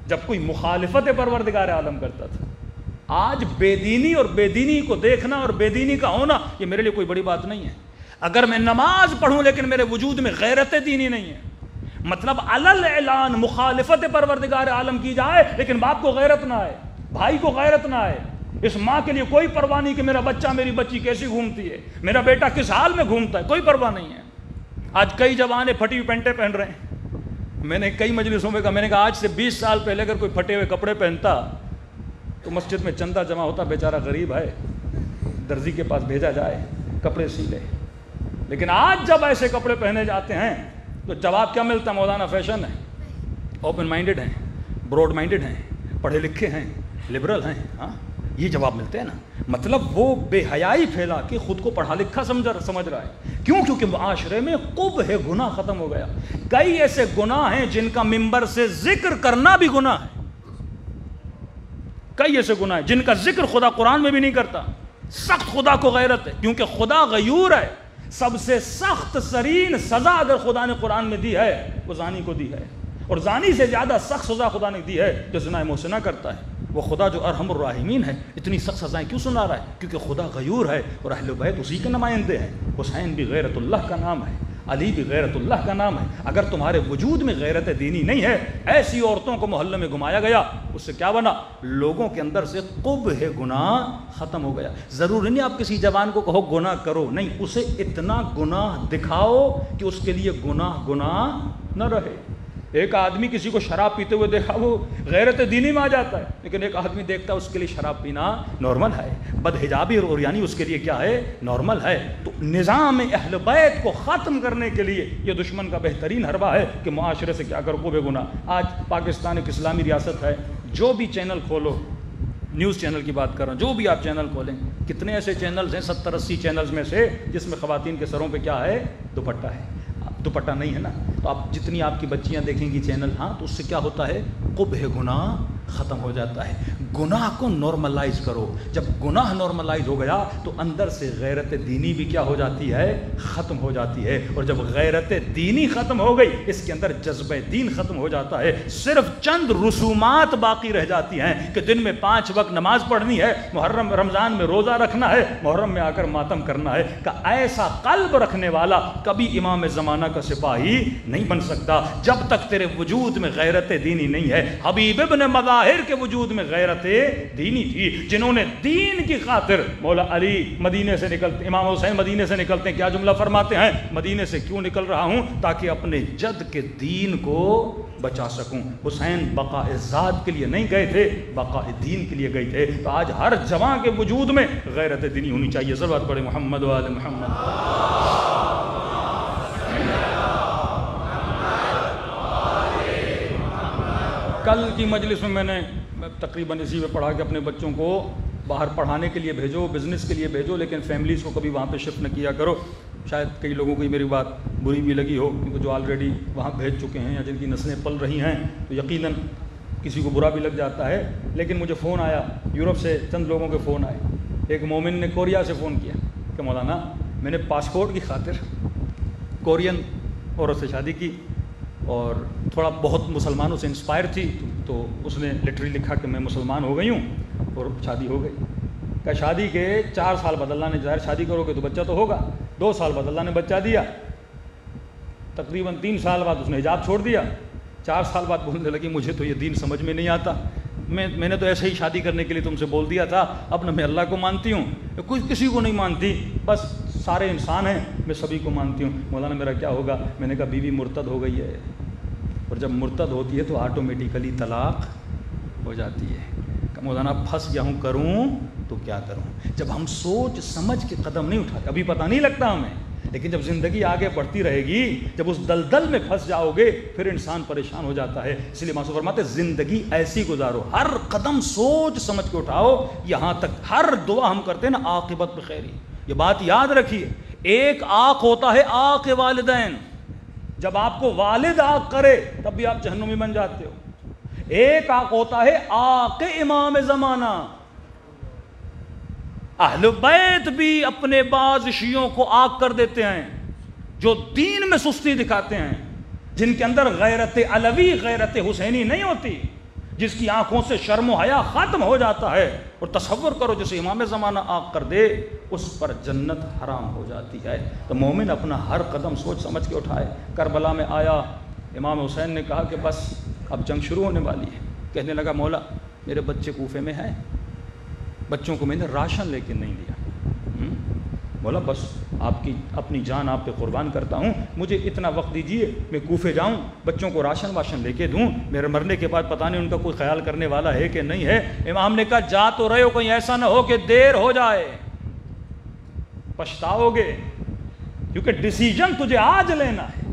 جب کوئی مخالفت پروردگار عالم کرتا تھا. آج بے دینی اور بے دینی کو دیکھنا اور بے دینی کا ہونا یہ میرے لیے کوئی بڑی بات نہیں ہے. اگر میں نماز پڑھوں لیکن میرے وجود میں غیرت دینی نہیں ہے، مطلب علل اعلان مخالفت پروردگار عالم کی جائے لیکن باپ کو غیرت نہ آئے، بھائی کو غیرت نہ آئے، اس ماں کے لیے کوئی پرواہ نہیں کہ میرا بچہ میری بچی کیسی گھومتی ہے، میرا بیٹا کس حال میں گھومتا ہے، کوئی پرواہ نہیں ہے. آج کئی جوانے پھٹی ہوئی پینٹیں پہن رہے ہیں. میں نے کئی مجلسوں میں کہا، میں نے کہا آج سے 20 سال پہلے اگر کوئی پھٹے ہوئے کپڑے پہنتا تو مسجد میں چندہ جمع ہوتا، بیچارہ غریب ہے، درزی کے پاس بھیجا جائے کپڑے سی لے. لیکن آج جب ایسے کپڑے پہنے جاتے ہیں تو جواب کیا ملتا ہے؟ مولانا فیشن ہے، اوپن مائنڈڈ ہیں، براڈ مائنڈڈ ہیں، پڑھے لکھے ہیں، لبرل ہیں. ہاں یہ جواب ملتے ہیں نا. مطلب وہ بے حیائی پھیلا کے خود کو پڑھا لکھا سمجھ رہا ہے. کیوں؟ کیونکہ معاشرے میں قبح گناہ ختم ہو گیا. کئی ایسے گناہ ہیں جن کا ممبر سے ذکر کرنا بھی گناہ ہے. کئی ایسے گناہ ہیں جن کا ذکر خدا قرآن میں بھی نہیں کرتا. سخت خدا کو غیرت ہے کیونکہ خدا غیور ہے. سب سے سخت سرین سزا اگر خدا نے قرآن میں دی ہے وہ زانی کو دی ہے، اور زانی سے زیادہ سخت سزا خدا نے دی ہے جو زنا محسنہ کرتا ہے. وہ خدا جو ارحم الراحمین ہے اتنی سخت سزائیں کیوں سنا رہا ہے؟ کیونکہ خدا غیور ہے اور اہل بیت اسی کے نمائندے ہیں. حسین بھی غیرت اللہ کا نام ہے، علی بھی غیرت اللہ کا نام ہے. اگر تمہارے وجود میں غیرت دینی نہیں ہے، ایسی عورتوں کو محلے میں گھمایا گیا، اس سے کیا بنا؟ لوگوں کے اندر سے قبح گناہ ختم ہو گیا. ضروری نہیں آپ کسی جوان کو کہو گناہ کرو، نہیں، اسے اتنا گناہ دکھاؤ کہ اس کے لیے گناہ نہ رہے. ایک آدمی کسی کو شراب پیتے ہوئے دیکھا وہ غیرت دینی میں آ جاتا ہے، لیکن ایک آدمی دیکھتا ہے اس کے لیے شراب پینا نارمل ہے، بد حجابی اور اوریانی اس کے لیے کیا ہے؟ نارمل ہے. تو نظام اہل بیت کو ختم کرنے کے لیے یہ دشمن کا بہترین حربہ ہے کہ معاشرے سے کیا کرو بے گناہ. آج پاکستان ایک اسلامی ریاست ہے، جو بھی چینل کھولو، نیوز چینل کی بات کر رہا ہوں، جو بھی آپ چینل کھولیں، کتنے ایسے چینلز ہیں 70-80 چینلز میں سے جس میں خواتین کے سروں پہ کیا ہے؟ دوپٹہ ہے. دوپٹہ نہیں ہے نا، تو آپ جتنی آپ کی بچیاں دیکھیں گی چینل، ہاں، تو اس سے کیا ہوتا ہے؟ قبح گناہ ختم ہو جاتا ہے. گناہ کو نارملائز کرو. جب گناہ نارملائز ہو گیا تو اندر سے غیرت دینی بھی کیا ہو جاتی ہے؟ ختم ہو جاتی ہے. اور جب غیرت دینی ختم ہو گئی، اس کے اندر جذبہ دین ختم ہو جاتا ہے. صرف چند رسومات باقی رہ جاتی ہیں کہ دن میں 5 وقت نماز پڑھنی ہے، محرم رمضان میں روزہ رکھنا ہے، محرم میں آ کر ماتم کرنا ہے. کہ ایسا قلب رکھنے والا کبھی امام زمانہ کا سپاہی نہیں بن سکتا جب تک تیرے وجود میں غیرت دینی نہیں ہے. حبیب ابن مدہ ظواہر کے وجود میں غیرت دینی تھی، جنہوں نے دین کی خاطر، مولا علی مدینے سے نکلتے، امام حسین مدینے سے نکلتے ہیں، کیا جملہ فرماتے ہیں؟ مدینے سے کیوں نکل رہا ہوں؟ تاکہ اپنے جد کے دین کو بچا سکوں۔ حسین بقاء ذات کے لیے نہیں گئے تھے، بقاء دین کے لیے گئے تھے۔ تو آج ہر جوان کے وجود میں غیرت دینی ہونی چاہیے۔ صلوات پڑھے محمد و آل محمد۔ کل کی مجلس میں نے تقریباً اسی میں پڑھا کہ اپنے بچوں کو باہر پڑھانے کے لیے بھیجو، بزنس کے لیے بھیجو، لیکن فیملیز کو کبھی وہاں پہ شفٹ نہ کیا کرو۔ شاید کئی لوگوں کو میری بات بری بھی لگی ہو، کیونکہ جو آلریڈی وہاں بھیج چکے ہیں یا جن کی نسلیں پل رہی ہیں تو یقیناً کسی کو برا بھی لگ جاتا ہے۔ لیکن مجھے فون آیا یورپ سے، چند لوگوں کے فون آئے۔ ایک مومن نے کوریا سے فون کیا کہ مولانا میں نے پاسپورٹ کی خاطر کورین عورت سے شادی کی اور تھوڑا بہت مسلمانوں سے انسپائر تھی، تو اس نے لٹری لکھا کہ میں مسلمان ہو گئی ہوں اور شادی ہو گئی۔ کہ شادی کے 4 سال بعد اللہ نے، ظاہر شادی کرو گے تو بچہ تو ہوگا، 2 سال بعد اللہ نے بچہ دیا، تقریباً 3 سال بعد اس نے حجاب چھوڑ دیا، 4 سال بعد بولنے لگی مجھے تو یہ دین سمجھ میں نہیں آتا، میں نے تو ایسے ہی شادی کرنے کے لیے تم سے بول دیا تھا، اب نہ میں اللہ کو مانتی ہوں، کچھ کسی کو نہیں مانتی، بس سارے انسان ہیں، میں سبھی کو مانتی ہوں۔ مولانا میرا کیا ہوگا؟ میں نے کہا بیوی مرتد ہو گئی ہے، اور جب مرتد ہوتی ہے تو آٹومیٹیکلی طلاق ہو جاتی ہے۔ کہ مولانا پھنس گیا ہوں، کروں تو کیا کروں؟ جب ہم سوچ سمجھ کے قدم نہیں اٹھاتے، ابھی پتہ نہیں لگتا ہمیں، لیکن جب زندگی آگے بڑھتی رہے گی، جب اس دلدل میں پھنس جاؤ گے پھر انسان پریشان ہو جاتا ہے۔ اس لیے معصوم فرماتے زندگی ایسی گزارو، ہر قدم سوچ سمجھ کے اٹھاؤ، یہاں تک ہر دعا ہم کرتے ہیں نا عاقبت بخیری، یہ بات یاد رکھیے۔ ایک آنکھ ہوتا ہے آنکھ والدین، جب آپ کو والد آنکھ کرے تب بھی آپ جہنمی بن جاتے ہو۔ ایک آنکھ ہوتا ہے آنکھ امام زمانہ، اہل بیت بھی اپنے بعض شیعوں کو آگ کر دیتے ہیں جو دین میں سستی دکھاتے ہیں، جن کے اندر غیرت علوی، غیرت حسینی نہیں ہوتی، جس کی آنکھوں سے شرم و حیا ختم ہو جاتا ہے۔ اور تصور کرو جسے امام زمانہ آگ کر دے اس پر جنت حرام ہو جاتی ہے۔ تو مومن اپنا ہر قدم سوچ سمجھ کے اٹھائے۔ کربلا میں آیا، امام حسین نے کہا کہ بس اب جنگ شروع ہونے والی ہے۔ کہنے لگا مولا میرے بچے کوفے میں ہیں، بچوں کو میں نے راشن لے کے نہیں دیا، مولا بس آپ کی اپنی جان آپ پہ قربان کرتا ہوں، مجھے اتنا وقت دیجئے، میں کوفے جاؤں، بچوں کو راشن لے کے دوں، میرے مرنے کے بعد پتہ نہیں ان کا کوئی خیال کرنے والا ہے کہ نہیں ہے۔ امام نے کہا جا تو رہے ہو، کہیں ایسا نہ ہو کہ دیر ہو جائے، پچھتاؤ گے، کیونکہ ڈیسیجن تجھے آج لینا ہے۔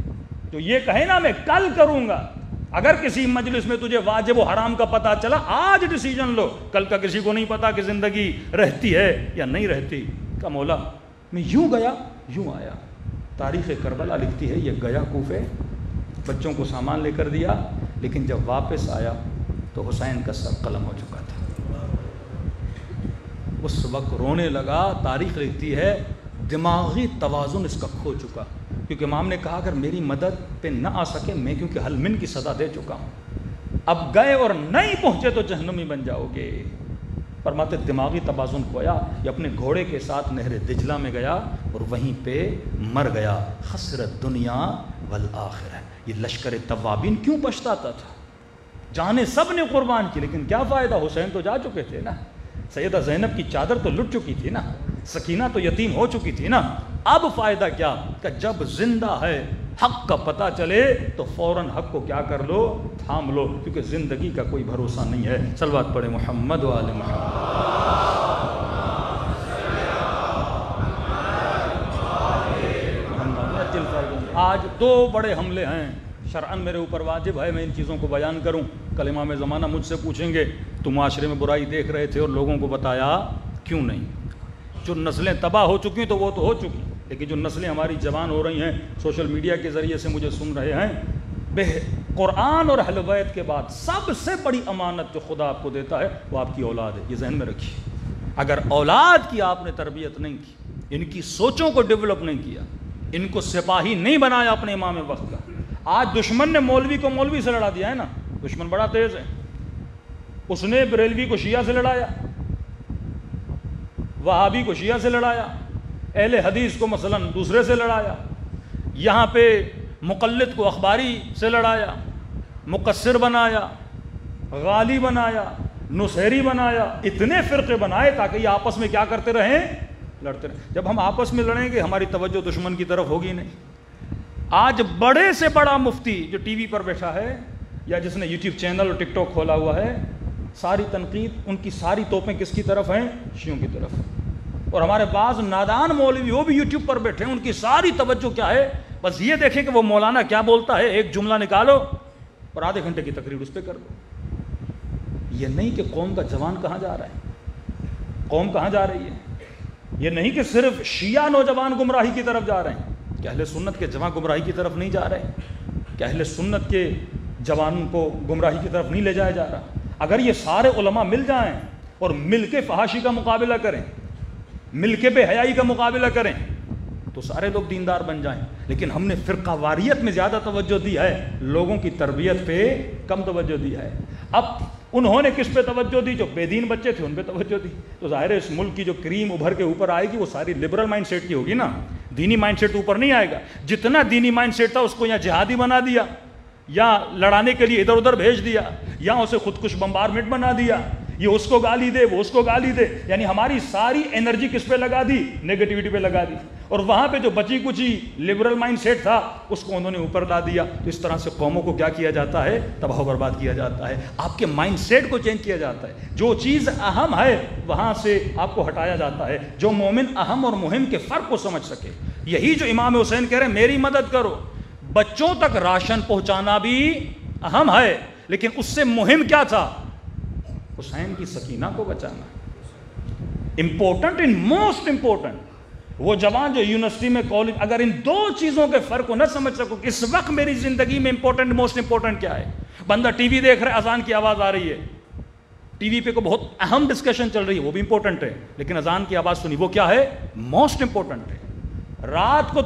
جو یہ کہے نا میں کل کروں گا، اگر کسی مجلس میں تجھے واجب و حرام کا پتہ چلا، آج ڈیسیجن لو، کل کا کسی کو نہیں پتا کہ زندگی رہتی ہے یا نہیں رہتی۔ کہ مولا میں یوں گیا یوں آیا۔ تاریخ کربلا لکھتی ہے یہ گیا کوفے، بچوں کو سامان لے کر دیا، لیکن جب واپس آیا تو حسین کا سر قلم ہو چکا تھا۔ اس وقت رونے لگا۔ تاریخ لکھتی ہے دماغی توازن اس کا کھو چکا، کیونکہ امام نے کہا اگر میری مدد پہ نہ آ سکے، میں کیونکہ حلمن کی سزا دے چکا ہوں، اب گئے اور نہیں پہنچے تو جہنمی بن جاؤ گے۔ فرماتے دماغی توازن کھویا، یہ اپنے گھوڑے کے ساتھ نہر دجلہ میں گیا اور وہیں پہ مر گیا۔ خسرت دنیا والآخرہ۔ یہ لشکر توابین کیوں پچھتاتا تھا؟ جانیں سب نے قربان کی، لیکن کیا فائدہ، حسین تو جا چکے تھے نا، سیدہ زینب کی چادر تو لٹ چکی تھی نا، سکینہ تو یتیم ہو چکی تھی نا، اب فائدہ کیا؟ کہ جب زندہ ہے حق کا پتہ چلے تو فوراً حق کو کیا کر لو، تھام لو، کیونکہ زندگی کا کوئی بھروسہ نہیں ہے۔ صلوات پڑھے محمد و آل محمد۔ آج 2 بڑے حملے ہیں، شرعاً میرے اوپر واجب ہے میں ان چیزوں کو بیان کروں۔ کل امام زمانہ مجھ سے پوچھیں گے تو معاشرے میں برائی دیکھ رہے تھے اور لوگوں کو بتایا کیوں نہیں؟ جو نسلیں تباہ ہو چکی تو وہ تو ہو چکی، لیکن جو نسلیں ہماری جوان ہو رہی ہیں، سوشل میڈیا کے ذریعے سے مجھے سن رہے ہیں، قرآن اور اہل بیت کے بعد سب سے بڑی امانت جو خدا آپ کو دیتا ہے وہ آپ کی اولاد ہے۔ یہ ذہن میں رکھیے، اگر اولاد کی آپ نے تربیت نہیں کی، ان کی سوچوں کو ڈیولپ نہیں کیا، ان کو سپاہی نہیں بنایا اپنے امام وقت کا۔ آج دشمن نے مولوی کو مولوی سے لڑا دیا ہے نا، دشمن بڑا تیز ہے، اس نے بریلوی کو شیعہ سے لڑایا، وہابی کو شیعہ سے لڑایا، اہل حدیث کو مثلا دوسرے سے لڑایا، یہاں پہ مقلد کو اخباری سے لڑایا، مقصر بنایا، غالی بنایا، نصیری بنایا، اتنے فرقے بنائے تاکہ یہ آپس میں کیا کرتے رہیں؟ لڑتے رہیں۔ جب ہم آپس میں لڑیں گے ہماری توجہ دشمن کی طرف ہوگی نہیں۔ آج بڑے سے بڑا مفتی جو ٹی وی پر بیٹھا ہے یا جس نے یوٹیوب چینل اور ٹک ٹاک کھولا ہوا ہے، ساری تنقید ان کی ساری توپیں کس کی طرف ہیں؟ شیعوں کی طرف۔ اور ہمارے بعض نادان مولوی وہ بھی یوٹیوب پر بیٹھے ہیں، ان کی ساری توجہ کیا ہے؟ بس یہ دیکھیں کہ وہ مولانا کیا بولتا ہے، ایک جملہ نکالو اور آدھے گھنٹے کی تقریر اس پہ کر دو۔ یہ نہیں کہ قوم کا جوان کہاں جا رہا ہے، قوم کہاں جا رہی ہے۔ یہ نہیں کہ صرف شیعہ نوجوان گمراہی کی طرف جا رہے ہیں، کہ اہل سنت کے جوان گمراہی کی طرف نہیں جا رہے، کہ اہل سنت کے جوانوں کو گمراہی کی طرف نہیں لے جایا جا رہا۔ اگر یہ سارے علماء مل جائیں اور مل کے فحاشی کا مقابلہ کریں، مل کے بے حیائی کا مقابلہ کریں تو سارے لوگ دیندار بن جائیں۔ لیکن ہم نے فرقہ واریت میں زیادہ توجہ دی ہے، لوگوں کی تربیت پہ کم توجہ دی ہے۔ اب انہوں نے کس پہ توجہ دی؟ جو بے دین بچے تھے ان پہ توجہ دی۔ تو ظاہر ہے اس ملک کی جو کریم ابھر کے اوپر آئے گی وہ ساری لبرل مائنڈ سیٹ کی ہوگی نا، دینی مائنڈ سیٹ اوپر نہیں آئے گا۔ جتنا دینی مائنڈ سیٹ تھا اس کو یا جہادی بنا دیا، یا لڑانے کے لیے ادھر ادھر بھیج دیا، یا اسے خودکش بمبارمنٹ بنا دیا، یہ اس کو گالی دے وہ اس کو گالی دے، یعنی ہماری ساری انرجی کس پہ لگا دی؟ نیگیٹیوٹی پہ لگا دی۔ اور وہاں پہ جو بچی کچی لبرل مائنڈ سیٹ تھا اس کو انہوں نے اوپر لا دیا۔ تو اس طرح سے قوموں کو کیا کیا جاتا ہے؟ تباہ و برباد کیا جاتا ہے۔ آپ کے مائنڈ سیٹ کو چینج کیا جاتا ہے، جو چیز اہم ہے وہاں سے آپ کو ہٹایا جاتا ہے، جو مومن اہم اور مہم کے فرق کو سمجھ سکے۔ یہی جو امام حسین کہہ رہے ہیں میری مدد کرو، بچوں تک راشن پہنچانا بھی اہم ہے، لیکن اس سے مہم کیا تھا؟ حسین کی سکینہ کو بچانا۔ Important, in most important. وہ جوان جو یونیورسٹی میں کالج، اگر ان دو چیزوں کے فرق کو نہ سمجھ سکو کہ اس وقت میری زندگی میں امپورٹنٹ موسٹ امپورٹنٹ کیا ہے۔ بندہ ٹی وی دیکھ رہا ہے، اذان کی آواز آ رہی ہے، ٹی وی پہ کوئی بہت اہم ڈسکشن چل رہی ہے، وہ بھی امپورٹنٹ ہے، لیکن اذان کی آواز سنی، وہ کیا ہے؟ موسٹ امپورٹنٹ ہے۔ رات کو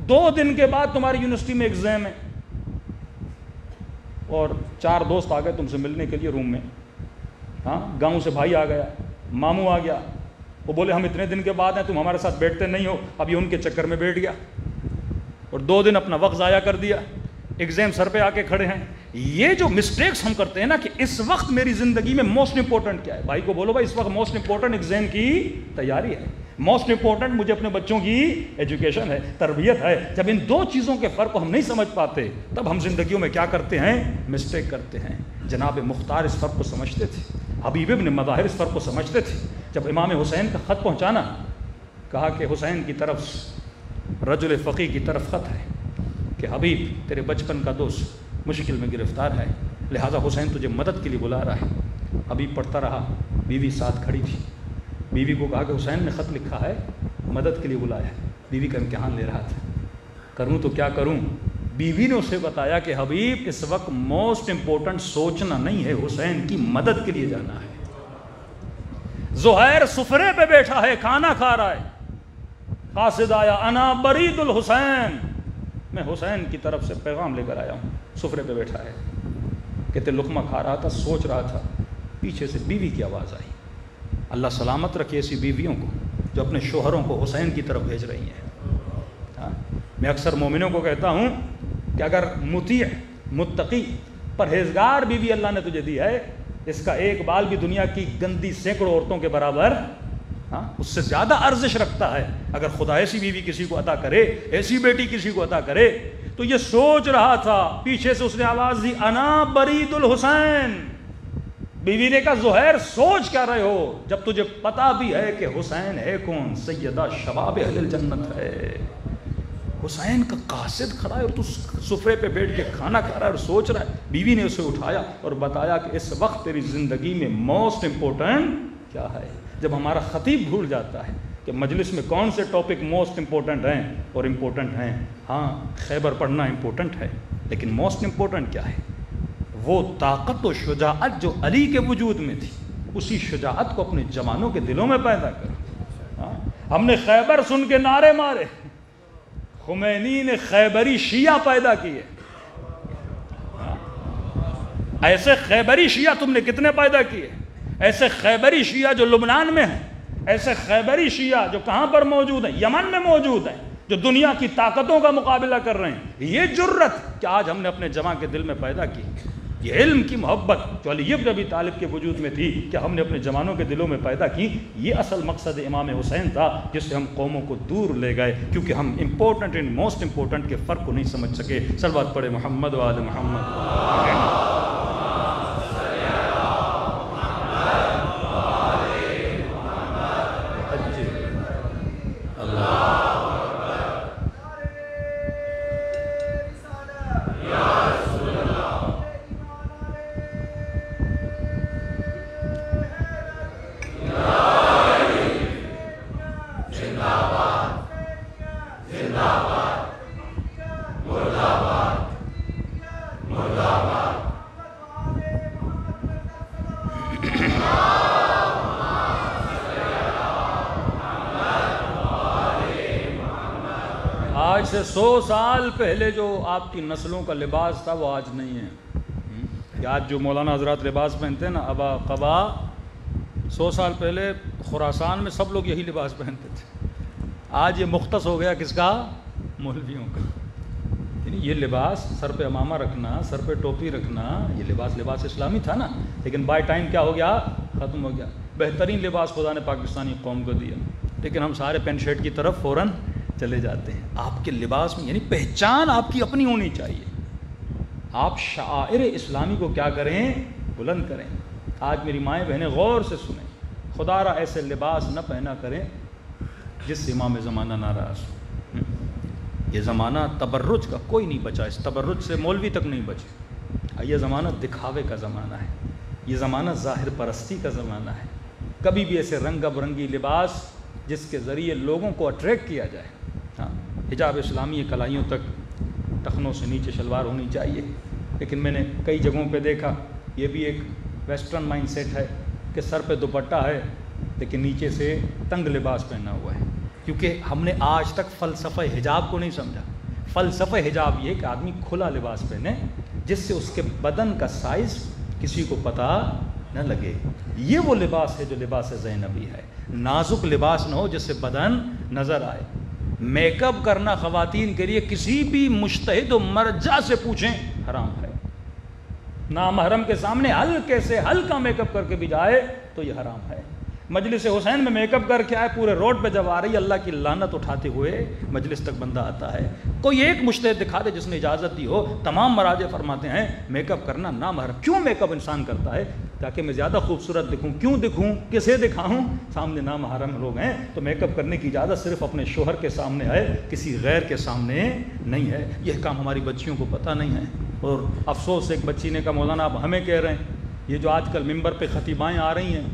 2 دن کے بعد تمہاری یونیورسٹی میں ایگزام ہے اور 4 دوست آ گئے تم سے ملنے کے لیے روم میں، ہاں، گاؤں سے بھائی آ گیا، ماموں آ گیا، وہ بولے ہم اتنے دن کے بعد ہیں، تم ہمارے ساتھ بیٹھتے نہیں ہو، اب یہ ان کے چکر میں بیٹھ گیا اور 2 دن اپنا وقت ضائع کر دیا، ایگزام سر پہ آ کے کھڑے ہیں۔ یہ جو مسٹیکس ہم کرتے ہیں نا کہ اس وقت میری زندگی میں موسٹ امپورٹنٹ کیا ہے، بھائی کو بولو بھائی اس وقت موسٹ امپورٹنٹ ایگزام کی تیاری ہے، موسٹ امپورٹنٹ مجھے اپنے بچوں کی ایجوکیشن ہے، تربیت ہے۔ جب ان 2 چیزوں کے فرق کو ہم نہیں سمجھ پاتے تب ہم زندگیوں میں کیا کرتے ہیں؟ مسٹیک کرتے ہیں۔ جناب مختار اس فرق کو سمجھتے تھے، حبیب ابن مظاہر اس فرق کو سمجھتے تھے۔ جب امام حسین کا خط پہنچانا، کہا کہ حسین کی طرف رجل فقی کی طرف خط ہے کہ حبیب تیرے بچپن کا دوست مشکل میں گرفتار ہے، لہٰذا حسین تجھے مدد کے لیے بلا رہا ہے۔ حبیب پڑھتا رہا، بیوی ساتھ کھڑی تھی، بیوی کو کہا کہ حسین نے خط لکھا ہے، مدد کے لیے بلایا ہے۔ بیوی کا امتحان لے رہا تھا، کروں تو کیا کروں؟ بیوی نے اسے بتایا کہ حبیب اس وقت موسٹ امپورٹنٹ سوچنا نہیں ہے، حسین کی مدد کے لیے جانا ہے۔ زہیر سفرے پہ بیٹھا ہے، کھانا کھا رہا ہے، قاصد آیا، انا برید الحسین، میں حسین کی طرف سے پیغام لے کر آیا ہوں۔ سفرے پہ بیٹھا ہے، کہتے لقمہ کھا رہا تھا، سوچ رہا تھا، پیچھے سے بیوی کی آواز آئی۔ اللہ سلامت رکھے ایسی بیویوں کو جو اپنے شوہروں کو حسین کی طرف بھیج رہی ہیں۔ میں اکثر مومنوں کو کہتا ہوں کہ اگر مطیع، متقی، پرہیزگار بیوی اللہ نے تجھے دی ہے، اس کا ایک بال بھی دنیا کی گندی سینکڑوں عورتوں کے برابر، اس سے زیادہ ارزش رکھتا ہے۔ اگر خدا ایسی بیوی کسی کو عطا کرے، ایسی بیٹی کسی کو عطا کرے، تو یہ سوچ رہا تھا، پیچھے سے اس نے آواز دی، انا برید الحسین۔ بیوی نے کہا زہیر سوچ کیا رہے ہو جب تجھے پتا بھی ہے کہ حسین ہے کون؟ سیدہ شباب اہل الجنت ہے۔ حسین کا قاصد کھڑا ہے اور تو سفرے پہ بیٹھ کے کھانا کھا رہا ہے اور سوچ رہا ہے۔ بیوی نے اسے اٹھایا اور بتایا کہ اس وقت تیری زندگی میں موسٹ امپورٹنٹ کیا ہے۔ جب ہمارا خطیب بھول جاتا ہے کہ مجلس میں کون سے ٹاپک موسٹ امپورٹنٹ ہیں اور امپورٹنٹ ہیں، ہاں خیبر پڑھنا امپورٹنٹ ہے، لیکن موسٹ امپورٹنٹ کیا ہے؟ وہ طاقت و شجاعت جو علی کے وجود میں تھی، اسی شجاعت کو اپنے جوانوں کے دلوں میں پیدا کرو۔ ہم نے خیبر سن کے نعرے مارے، خمینی نے خیبری شیعہ پیدا کیے۔ ایسے خیبری شیعہ تم نے کتنے پیدا کیے؟ ایسے خیبری شیعہ جو لبنان میں ہیں، ایسے خیبری شیعہ جو کہاں پر موجود ہیں؟ یمن میں موجود ہیں، جو دنیا کی طاقتوں کا مقابلہ کر رہے ہیں۔ یہ جرت کہ آج ہم نے اپنے جوان کے دل میں پیدا کی۔ یہ علم کی محبت جو علی ابن ابی طالب کے وجود میں تھی کہ ہم نے اپنے جوانوں کے دلوں میں پیدا کی، یہ اصل مقصد امام حسین تھا جس سے ہم قوموں کو دور لے گئے، کیونکہ ہم امپورٹنٹ اینڈ موسٹ امپورٹنٹ کے فرق کو نہیں سمجھ سکے۔ صلوات پڑھے محمد و آل محمد۔ آج سے 100 سال پہلے جو آپ کی نسلوں کا لباس تھا وہ آج نہیں ہے۔ کہ آج جو مولانا حضرات لباس پہنتے ہیں نا، ابا قبا، 100 سال پہلے خراسان میں سب لوگ یہی لباس پہنتے تھے۔ آج یہ مختص ہو گیا کس کا؟ مولویوں کا۔ یعنی یہ لباس، سر پہ امامہ رکھنا، سر پہ ٹوپی رکھنا، یہ لباس اسلامی تھا نا، لیکن بائی ٹائم کیا ہو گیا؟ ختم ہو گیا۔ بہترین لباس خدا نے پاکستانی قوم کو دیا، لیکن ہم سارے پینٹ شرٹ کی طرف فوراً چلے جاتے ہیں۔ آپ کے لباس میں یعنی پہچان آپ کی اپنی ہونی چاہیے۔ آپ شعائر اسلامی کو کیا کریں؟ بلند کریں۔ آج میری مائیں بہنیں غور سے سنیں، خدا را ایسے لباس نہ پہنا کریں جس سے امام زمانہ ناراض ہو۔ یہ زمانہ تبرج کا، کوئی نہیں بچا، اس تبرج سے مولوی تک نہیں بچے۔ یہ زمانہ دکھاوے کا زمانہ ہے، یہ زمانہ ظاہر پرستی کا زمانہ ہے۔ کبھی بھی ایسے رنگ برنگی لباس جس کے ذریعے لوگوں کو اٹریکٹ کیا جائے۔ ہاں، حجاب اسلامی کلائیوں تک، ٹخنوں سے نیچے شلوار ہونی چاہیے، لیکن میں نے کئی جگہوں پہ دیکھا یہ بھی ایک ویسٹرن مائنڈ سیٹ ہے کہ سر پہ دوپٹہ ہے لیکن نیچے سے تنگ لباس پہنا ہوا ہے، کیونکہ ہم نے آج تک فلسفہ حجاب کو نہیں سمجھا۔ فلسفہ حجاب یہ کہ آدمی کھلا لباس پہنے جس سے اس کے بدن کا سائز کسی کو پتہ نہ لگے۔ یہ وہ لباس ہے جو لباس زینبی ہے۔ نازک لباس نہ ہو جس سے بدن نظر آئے۔ میک اپ کرنا خواتین کے لیے کسی بھی مجتہد و مرجع سے پوچھیں حرام ہے۔ نامحرم کے سامنے ہلکے سے ہلکا میک اپ کر کے بھی جائے تو یہ حرام ہے۔ مجلس حسین میں میک اپ کر کے آئے، پورے روڈ پہ جب آ رہی ہے اللہ کی لعنت اٹھاتے ہوئے مجلس تک بندہ آتا ہے۔ کوئی ایک مجتہد دکھا دے جس نے اجازت دی ہو۔ تمام مراجع فرماتے ہیں میک اپ کرنا نامحرم۔ کیوں میک اپ انسان کرتا ہے؟ تاکہ میں زیادہ خوبصورت دکھوں۔ کیوں دکھوں؟ کسے دکھاؤں؟ سامنے نامحرم لوگ ہیں تو میک اپ کرنے کی اجازت صرف اپنے شوہر کے سامنے ہے، کسی غیر کے سامنے نہیں ہے۔ یہ کام ہماری بچیوں کو پتہ نہیں ہے، اور افسوس ایک بچی نے کہا مولانا آپ ہمیں کہہ رہے ہیں یہ جو آج کل ممبر پہ خطیبائیں آ رہی ہیں،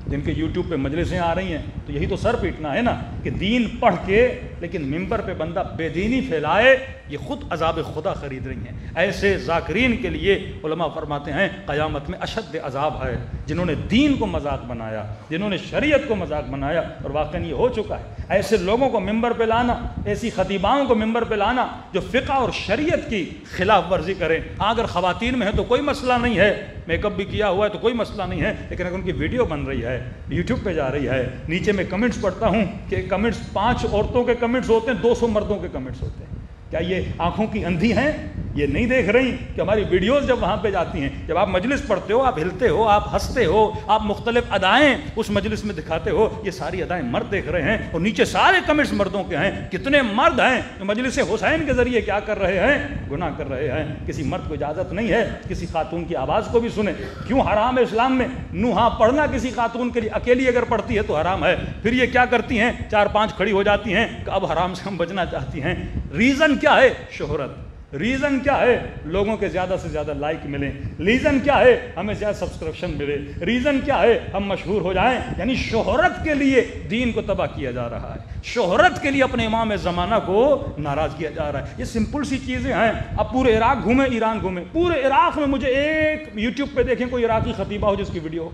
جن کے یوٹیوب پہ مجلسیں آ رہی ہیں، تو یہی تو سر پیٹنا ہے نا کہ دین پڑھ کے لیکن ممبر پہ بندہ بے دینی پھیلائے، یہ خود عذاب خدا خرید رہی ہیں۔ ایسے ذاکرین کے لیے علماء فرماتے ہیں قیامت میں اشد عذاب ہے، جنہوں نے دین کو مذاق بنایا، جنہوں نے شریعت کو مذاق بنایا، اور واقعاً یہ ہو چکا ہے۔ ایسے لوگوں کو ممبر پہ لانا، ایسی خطیباؤں کو ممبر پہ لانا جو فقہ اور شریعت کی خلاف ورزی کریں۔ اگر خواتین میں ہے تو کوئی مسئلہ نہیں ہے، میک اپ بھی کیا ہوا ہے تو کوئی مسئلہ نہیں ہے، لیکن اگر ان کی ویڈیو بن رہی ہے، یوٹیوب پہ جا رہی ہے، نیچے میں کمنٹس پڑھتا ہوں کہ کمنٹس 5 عورتوں کے کمنٹس ہوتے ہیں، 200 مردوں کے کمنٹس ہوتے ہیں۔ کیا یہ آنکھوں کی اندھی ہیں؟ یہ نہیں دیکھ رہی کہ ہماری ویڈیوز جب وہاں پہ جاتی ہیں، جب آپ مجلس پڑھتے ہو، آپ ہلتے ہو، آپ ہنستے ہو، آپ مختلف ادائیں اس مجلس میں دکھاتے ہو، یہ ساری ادائیں مرد دیکھ رہے ہیں، اور نیچے سارے کمنٹس مردوں کے ہیں۔ کتنے مرد ہیں جو مجلس حسین کے ذریعے کیا کر رہے ہیں؟ گناہ کر رہے ہیں۔ کسی مرد کو اجازت نہیں ہے کسی خاتون کی آواز کو بھی سنے۔ کیوں حرام ہے اسلام میں؟ نوحہ پڑھنا کسی خاتون کے لیے، اکیلی اگر پڑھتی ہے تو حرام ہے۔ پھر یہ کیا کرتی ہیں؟ 4-5 کھڑی ہو جاتی ہیں کہ اب حرام سے ہم بچنا چاہتی ہیں۔ ریزن کیا ہے؟ شہرت۔ ریزن کیا ہے؟ لوگوں کے زیادہ سے زیادہ لائک ملیں۔ ریزن کیا ہے؟ ہمیں زیادہ سبسکرپشن ملے۔ ریزن کیا ہے؟ ہم مشہور ہو جائیں۔ یعنی شہرت کے لیے دین کو تباہ کیا جا رہا ہے، شہرت کے لیے اپنے امام زمانہ کو ناراض کیا جا رہا ہے۔ یہ سمپل سی چیزیں ہیں۔ اب پورے عراق گھومیں، ایران گھومیں، پورے عراق میں مجھے ایک یوٹیوب پہ دیکھیں کوئی عراقی خطیبہ ہو جس کی ویڈیو ہو،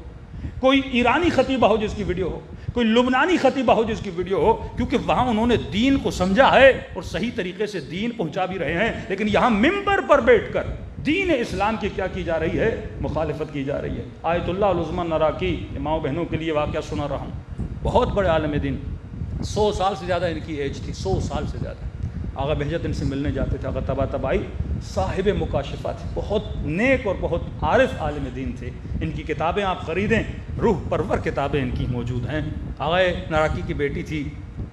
کوئی ایرانی خطیبہ ہو جس کی ویڈیو ہو، کوئی لبنانی خطیبہ ہو جس کی ویڈیو ہو، کیونکہ وہاں انہوں نے دین کو سمجھا ہے اور صحیح طریقے سے دین پہنچا بھی رہے ہیں۔ لیکن یہاں ممبر پر بیٹھ کر دین اسلام کی کیا کی جا رہی ہے؟ مخالفت کی جا رہی ہے۔ آیت اللہ العظمی نراقی ماؤں بہنوں کے لیے واقعہ سنا رہا ہوں۔ بہت بڑے عالم دین، 100 سال سے زیادہ ان کی ایج تھی، 100 سال سے زیادہ۔ آغا بہجت ان سے ملنے جاتے تھے. آغا طباطبائی صاحب مکاشفہ تھے, بہت نیک اور بہت عارف عالم دین تھے. ان کی کتابیں آپ خریدیں, روح پرور کتابیں ان کی موجود ہیں. آغا نراکی کی بیٹی تھی,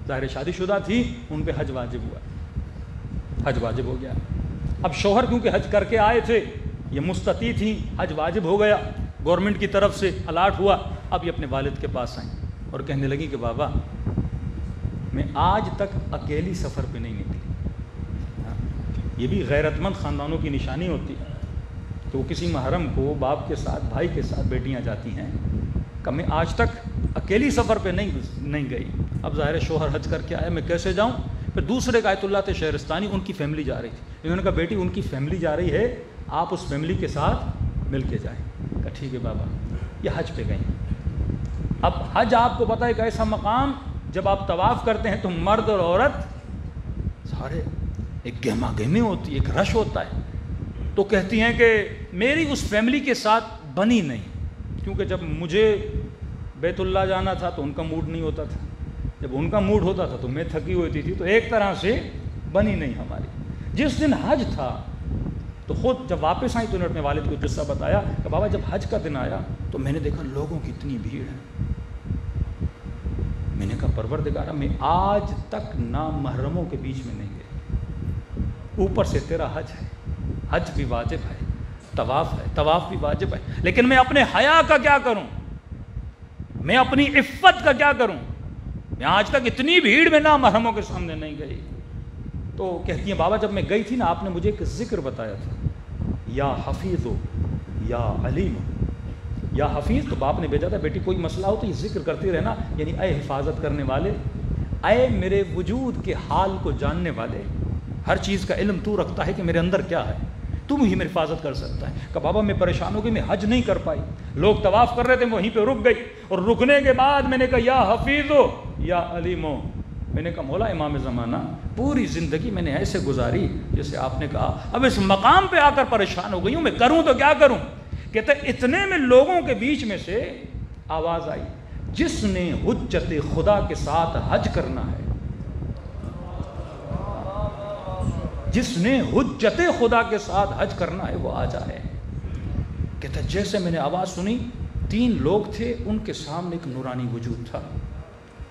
ظاہر شادی شدہ تھی, ان پہ حج واجب ہوا, حج واجب ہو گیا. اب شوہر کیونکہ حج کر کے آئے تھے, یہ مستطیع تھیں, حج واجب ہو گیا, گورنمنٹ کی طرف سے الاٹ ہوا. اب یہ اپنے والد کے پاس آئیں اور کہنے لگی کہ بابا میں آج تک اکیلی سفر پہ نہیں نکلی. یہ بھی غیرت مند خاندانوں کی نشانی ہوتی ہے کہ وہ کسی محرم کو باپ کے ساتھ, بھائی کے ساتھ بیٹیاں جاتی ہیں, کہ میں آج تک اکیلی سفر پہ نہیں گئی. اب ظاہر شوہر حج کر کے آیا, میں کیسے جاؤں؟ پھر دوسرے آیت اللہ تھے شہرستانی, ان کی فیملی جا رہی تھی. انہوں نے کہا بیٹی ان کی فیملی جا رہی ہے, آپ اس فیملی کے ساتھ مل کے جائیں. کہا ٹھیک ہے بابا. یہ حج پہ گئیں. اب حج آپ کو پتہ ہے ایک ایسا مقام, جب آپ طواف کرتے ہیں تو مرد اور عورت سارے ایک گہما گہمی ہوتی ہے, ایک رش ہوتا ہے. تو کہتی ہیں کہ میری اس فیملی کے ساتھ بنی نہیں, کیونکہ جب مجھے بیت اللہ جانا تھا تو ان کا موڈ نہیں ہوتا تھا, جب ان کا موڈ ہوتا تھا تو میں تھکی ہوتی تھی, تو ایک طرح سے بنی نہیں ہماری. جس دن حج تھا تو خود جب واپس آئی تو انہوں نے اپنے والد کو قصہ بتایا کہ بابا جب حج کا دن آیا تو میں نے دیکھا لوگوں کی اتنی بھیڑ ہے. میں نے کہا پروردگارا میں آج تک نامحرموں کے بیچ میں نہیں گئی, اوپر سے تیرا حج ہے, حج بھی واجب ہے, طواف ہے, طواف بھی واجب ہے, لیکن میں اپنے حیا کا کیا کروں, میں اپنی عفت کا کیا کروں, میں آج تک اتنی بھیڑ میں نامحرموں کے سامنے نہیں گئی. تو کہتی ہیں بابا جب میں گئی تھی نا, آپ نے مجھے ایک ذکر بتایا تھا, یا حفیظ یا علیم. یا حفیظ تو باپ نے بھیجا تھا, بیٹی کوئی مسئلہ ہو تو یہ ذکر کرتی رہنا, یعنی اے حفاظت کرنے والے, اے میرے وجود کے حال کو جاننے والے, ہر چیز کا علم تو رکھتا ہے کہ میرے اندر کیا ہے, تم ہی میری حفاظت کر سکتا ہے. کہ بابا میں پریشان ہو گئی, میں حج نہیں کر پائی, لوگ طواف کر رہے تھے, وہیں پہ رک گئی, اور رکنے کے بعد میں نے کہا یا حفیظو یا علیمو. میں نے کہا مولا امام زمانہ پوری زندگی میں نے ایسے گزاری جیسے آپ نے کہا, اب اس مقام پہ آ کر پریشان ہو گئی ہوں, میں کروں تو کیا کروں. کہتے اتنے میں لوگوں کے بیچ میں سے آواز آئی, جس نے حجت خدا کے ساتھ حج کرنا ہے, جس نے حجت خدا کے ساتھ حج کرنا ہے وہ آ جائے. کہتا جیسے میں نے آواز سنی, 3 لوگ تھے, ان کے سامنے ایک نورانی وجود تھا.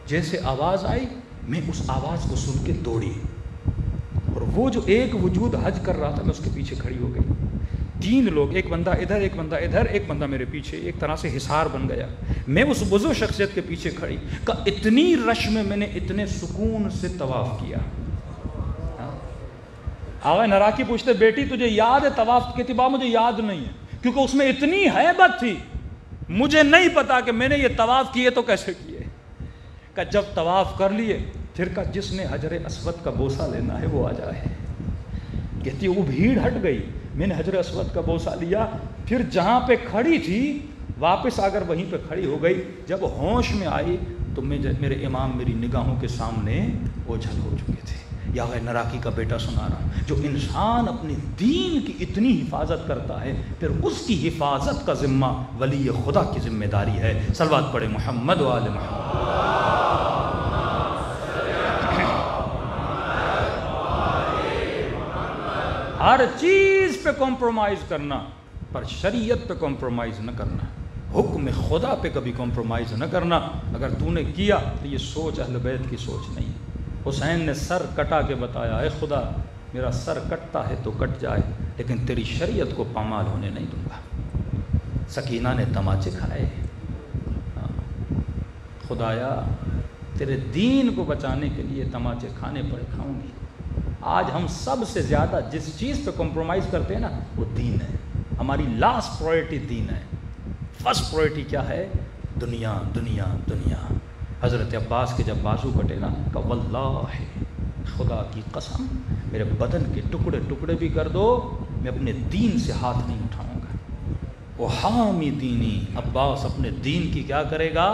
جیسے آواز آئی میں اس آواز کو سن کے دوڑی, اور وہ جو ایک وجود حج کر رہا تھا میں اس کے پیچھے کھڑی ہو گئی. 3 لوگ, ایک بندہ ادھر, ایک بندہ ادھر, ایک بندہ میرے پیچھے, ایک طرح سے حصار بن گیا. میں اس بزرگ شخصیت کے پیچھے کھڑی, کہ اتنی رش میں نے اتنے سکون سے طواف کیا. آغا نراکی پوچھتے بیٹی تجھے یاد ہے طواف؟ کہتی بابا مجھے یاد نہیں ہے, کیونکہ اس میں اتنی ہیبت تھی, مجھے نہیں پتا کہ میں نے یہ طواف کیے تو کیسے کیے. کہ جب طواف کر لیے پھر کہ جس نے حجر اسود کا بوسہ لینا ہے وہ آ جائے. کہتی وہ بھیڑ ہٹ گئی, میں نے حجر اسود کا بوسہ لیا, پھر جہاں پہ کھڑی تھی واپس آ کر وہیں پہ کھڑی ہو گئی. جب ہوش میں آئی تو میرے امام میری نگاہوں کے سامنے اوجھل ہو چکے تھے. یا نراکی کا بیٹا سنا رہا ہوں, جو انسان اپنے دین کی اتنی حفاظت کرتا ہے پھر اس کی حفاظت کا ذمہ ولی خدا کی ذمہ داری ہے. صلوات پڑھے محمد و آل محمد. ہر چیز پہ کمپرومائز کرنا, پر شریعت پہ کمپرومائز نہ کرنا, حکم خدا پہ کبھی کمپرومائز نہ کرنا. اگر تو نے کیا تو یہ سوچ اہل بیت کی سوچ نہیں. حسین نے سر کٹا کے بتایا, اے خدا میرا سر کٹتا ہے تو کٹ جائے, لیکن تیری شریعت کو پامال ہونے نہیں دوں گا. سکینہ نے تماچے کھائے, خدایا تیرے دین کو بچانے کے لیے تماچے کھانے پڑے, کھاؤں گی. آج ہم سب سے زیادہ جس چیز پہ کمپرومائز کرتے ہیں نا وہ دین ہے. ہماری لاسٹ پرائرٹی دین ہے, فرسٹ پرائرٹی کیا ہے؟ دنیا دنیا دنیا. حضرت عباس کے جب بازو کٹے نا, کہ واللہ خدا کی قسم میرے بدن کے ٹکڑے ٹکڑے بھی کر دو, میں اپنے دین سے ہاتھ نہیں اٹھاؤں گا. وہ حامی دینی, عباس اپنے دین کی کیا کرے گا؟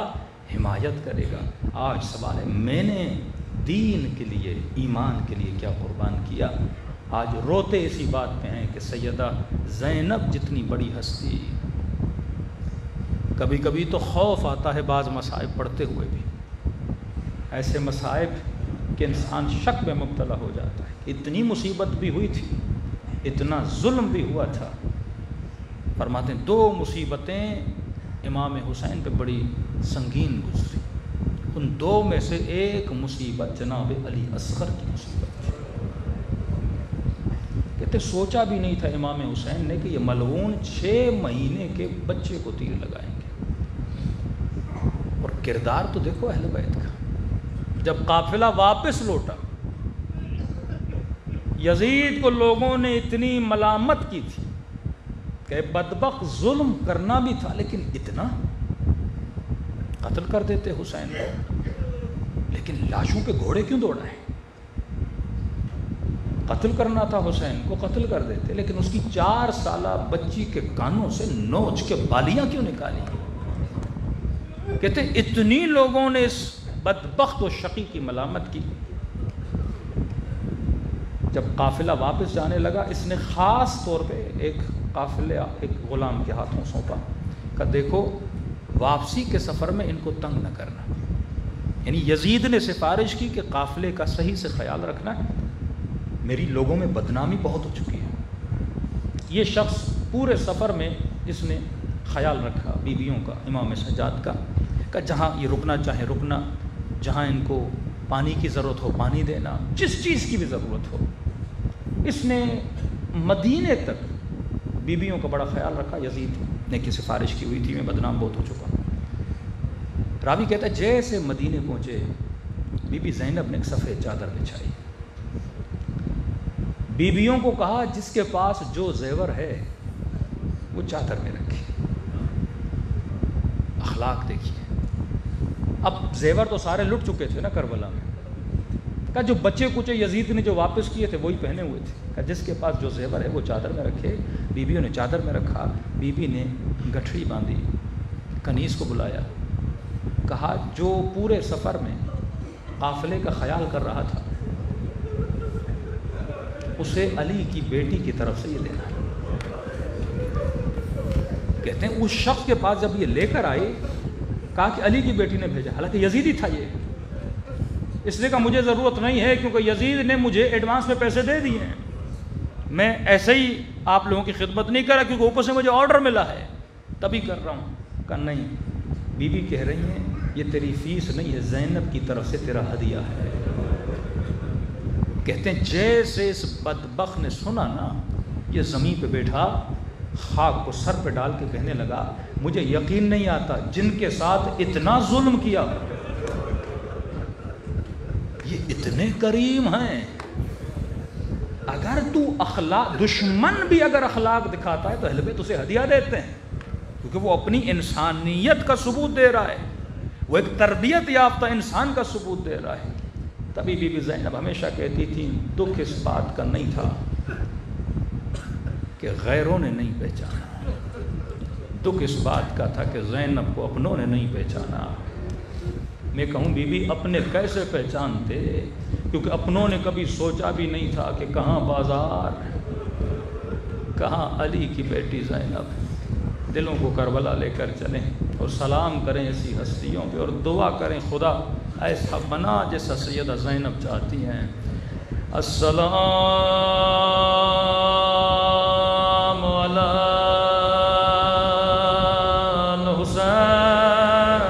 حمایت کرے گا. آج سوال ہے میں نے دین کے لیے, ایمان کے لیے کیا قربان کیا؟ آج روتے اسی بات پہ ہیں کہ سیدہ زینب جتنی بڑی ہستی, کبھی کبھی تو خوف آتا ہے بعض مصائب پڑھتے ہوئے بھی. ایسے مصائب کہ انسان شک میں مبتلا ہو جاتا ہے. اتنی مصیبت بھی ہوئی تھی, اتنا ظلم بھی ہوا تھا. فرماتے ہیں 2 مصیبتیں امام حسین پہ بڑی سنگین گزری. ان 2 میں سے ایک مصیبت جناب علی اصغر کی مصیبت تھی. کہتے سوچا بھی نہیں تھا امام حسین نے کہ یہ ملعون 6 مہینے کے بچے کو تیر لگائیں گے. اور کردار تو دیکھو اہل بیت کا. جب قافلہ واپس لوٹا, یزید کو لوگوں نے اتنی ملامت کی تھی کہ بدبخت ظلم کرنا بھی تھا, لیکن اتنا قتل کر دیتے حسین کو. لیکن لاشوں کے گھوڑے کیوں دوڑائیں؟ قتل کرنا تھا حسین کو, قتل کر دیتے, لیکن اس کی 4 سالہ بچی کے کانوں سے نوچ کے بالیاں کیوں نکالی؟ کہتے ہیں اتنی لوگوں نے اس بدبخت و شقی کی ملامت کی. جب قافلہ واپس جانے لگا, اس نے خاص طور پہ ایک قافلہ ایک غلام کے ہاتھوں سونپا کہ دیکھو واپسی کے سفر میں ان کو تنگ نہ کرنا. یعنی یزید نے سفارش کی کہ قافلے کا صحیح سے خیال رکھنا, میری لوگوں میں بدنامی بہت ہو چکی ہے. یہ شخص پورے سفر میں اس نے خیال رکھا بیویوں کا, امام سجاد کا, کہ جہاں یہ رکنا چاہے رکنا, جہاں ان کو پانی کی ضرورت ہو پانی دینا, جس چیز کی بھی ضرورت ہو. اس نے مدینے تک بیویوں کا بڑا خیال رکھا. یزید نے کی سفارش کی ہوئی تھی, میں بدنام بہت ہو چکا ہوں. راوی کہتا ہے جیسے مدینے پہنچے, بی بی زینب نے ایک سفید چادر بچھائی, بیویوں کو کہا جس کے پاس جو زیور ہے وہ چادر میں رکھے. اخلاق دیکھیے. اب زیور تو سارے لٹ چکے تھے نا کربلا میں, کہ جو بچے کچے یزید نے جو واپس کیے تھے وہی پہنے ہوئے تھے, کہ جس کے پاس جو زیور ہے وہ چادر میں رکھے. بیویوں نے چادر میں رکھا. بیوی نے گٹھڑی باندھی, کنیز کو بلایا, کہا جو پورے سفر میں قافلے کا خیال کر رہا تھا اسے علی کی بیٹی کی طرف سے یہ دینا ہے. کہتے ہیں اس شخص کے پاس جب یہ لے کر آئے, کہا کہ علی کی بیٹی نے بھیجا, حالانکہ یزیدی تھا یہ. اس لیے کہ مجھے ضرورت نہیں ہے کیونکہ یزید نے مجھے ایڈوانس میں پیسے دے دیے ہیں, میں ایسے ہی آپ لوگوں کی خدمت نہیں کر رہا کیونکہ اوپر سے مجھے آرڈر ملا ہے تبھی کر رہا ہوں. کہا نہیں. بیوی کہہ رہی ہیں یہ تیری فیس نہیں ہے, زینب کی طرف سے تیرا ہدیہ ہے. کہتے ہیں جیسے اس بدبخت نے سنا نا, یہ زمین پہ بیٹھا خاک کو سر پہ ڈال کے کہنے لگا مجھے یقین نہیں آتا جن کے ساتھ اتنا ظلم کیا یہ اتنے کریم ہیں. اگر تو اخلاق, دشمن بھی اگر اخلاق دکھاتا ہے تو اہل بیت اسے ہدیہ دیتے ہیں, کیونکہ وہ اپنی انسانیت کا ثبوت دے رہا ہے, وہ ایک تربیت یافتہ انسان کا ثبوت دے رہا ہے. تبھی بی بی زینب ہمیشہ کہتی تھی دکھ اس بات کا نہیں تھا کہ غیروں نے نہیں پہچانا, دکھ اس بات کا تھا کہ زینب کو اپنوں نے نہیں پہچانا. میں کہوں بی بی اپنے کیسے پہچانتے, کیونکہ اپنوں نے کبھی سوچا بھی نہیں تھا کہ کہاں بازار, کہاں علی کی بیٹی زینب. دلوں کو کربلا لے کر چلیں اور سلام کریں ایسی ہستیوں پہ, اور دعا کریں خدا ایسا بنا جیسا سیدہ زینب چاہتی ہیں. السلام علی الحسین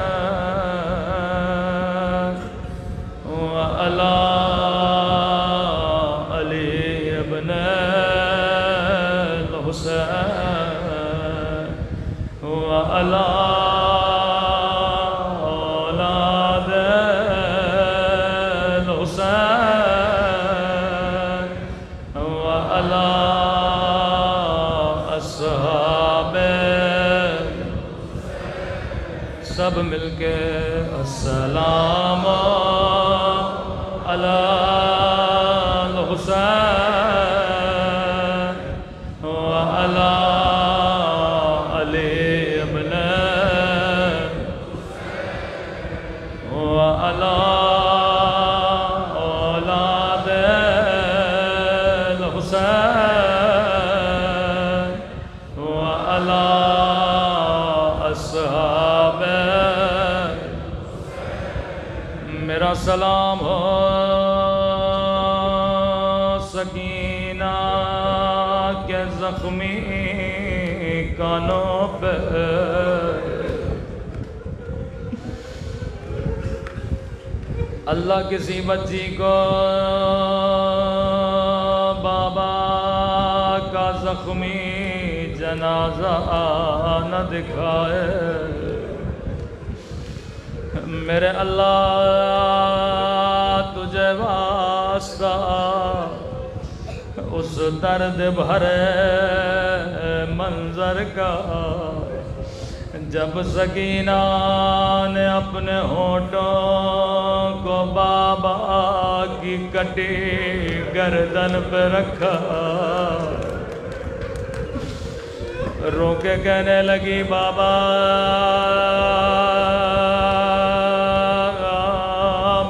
وعلی علی ابن الحسین وعلی سب مل کے السلام علی الحسین وعلی علی ابن وعلی اولاد الحسین وعلی اصحاب. میرا سلام ہو سکینہ کے زخمی کانوں پہ اللہ کسی بچی کو بابا کا زخمی جنازہ نہ دکھائے، میرے اللہ تجھے واسطہ اس درد بھرے منظر کا، جب سکینہ نے اپنے ہونٹوں کو بابا کی کٹی گردن پہ رکھا، رو کے کہنے لگی بابا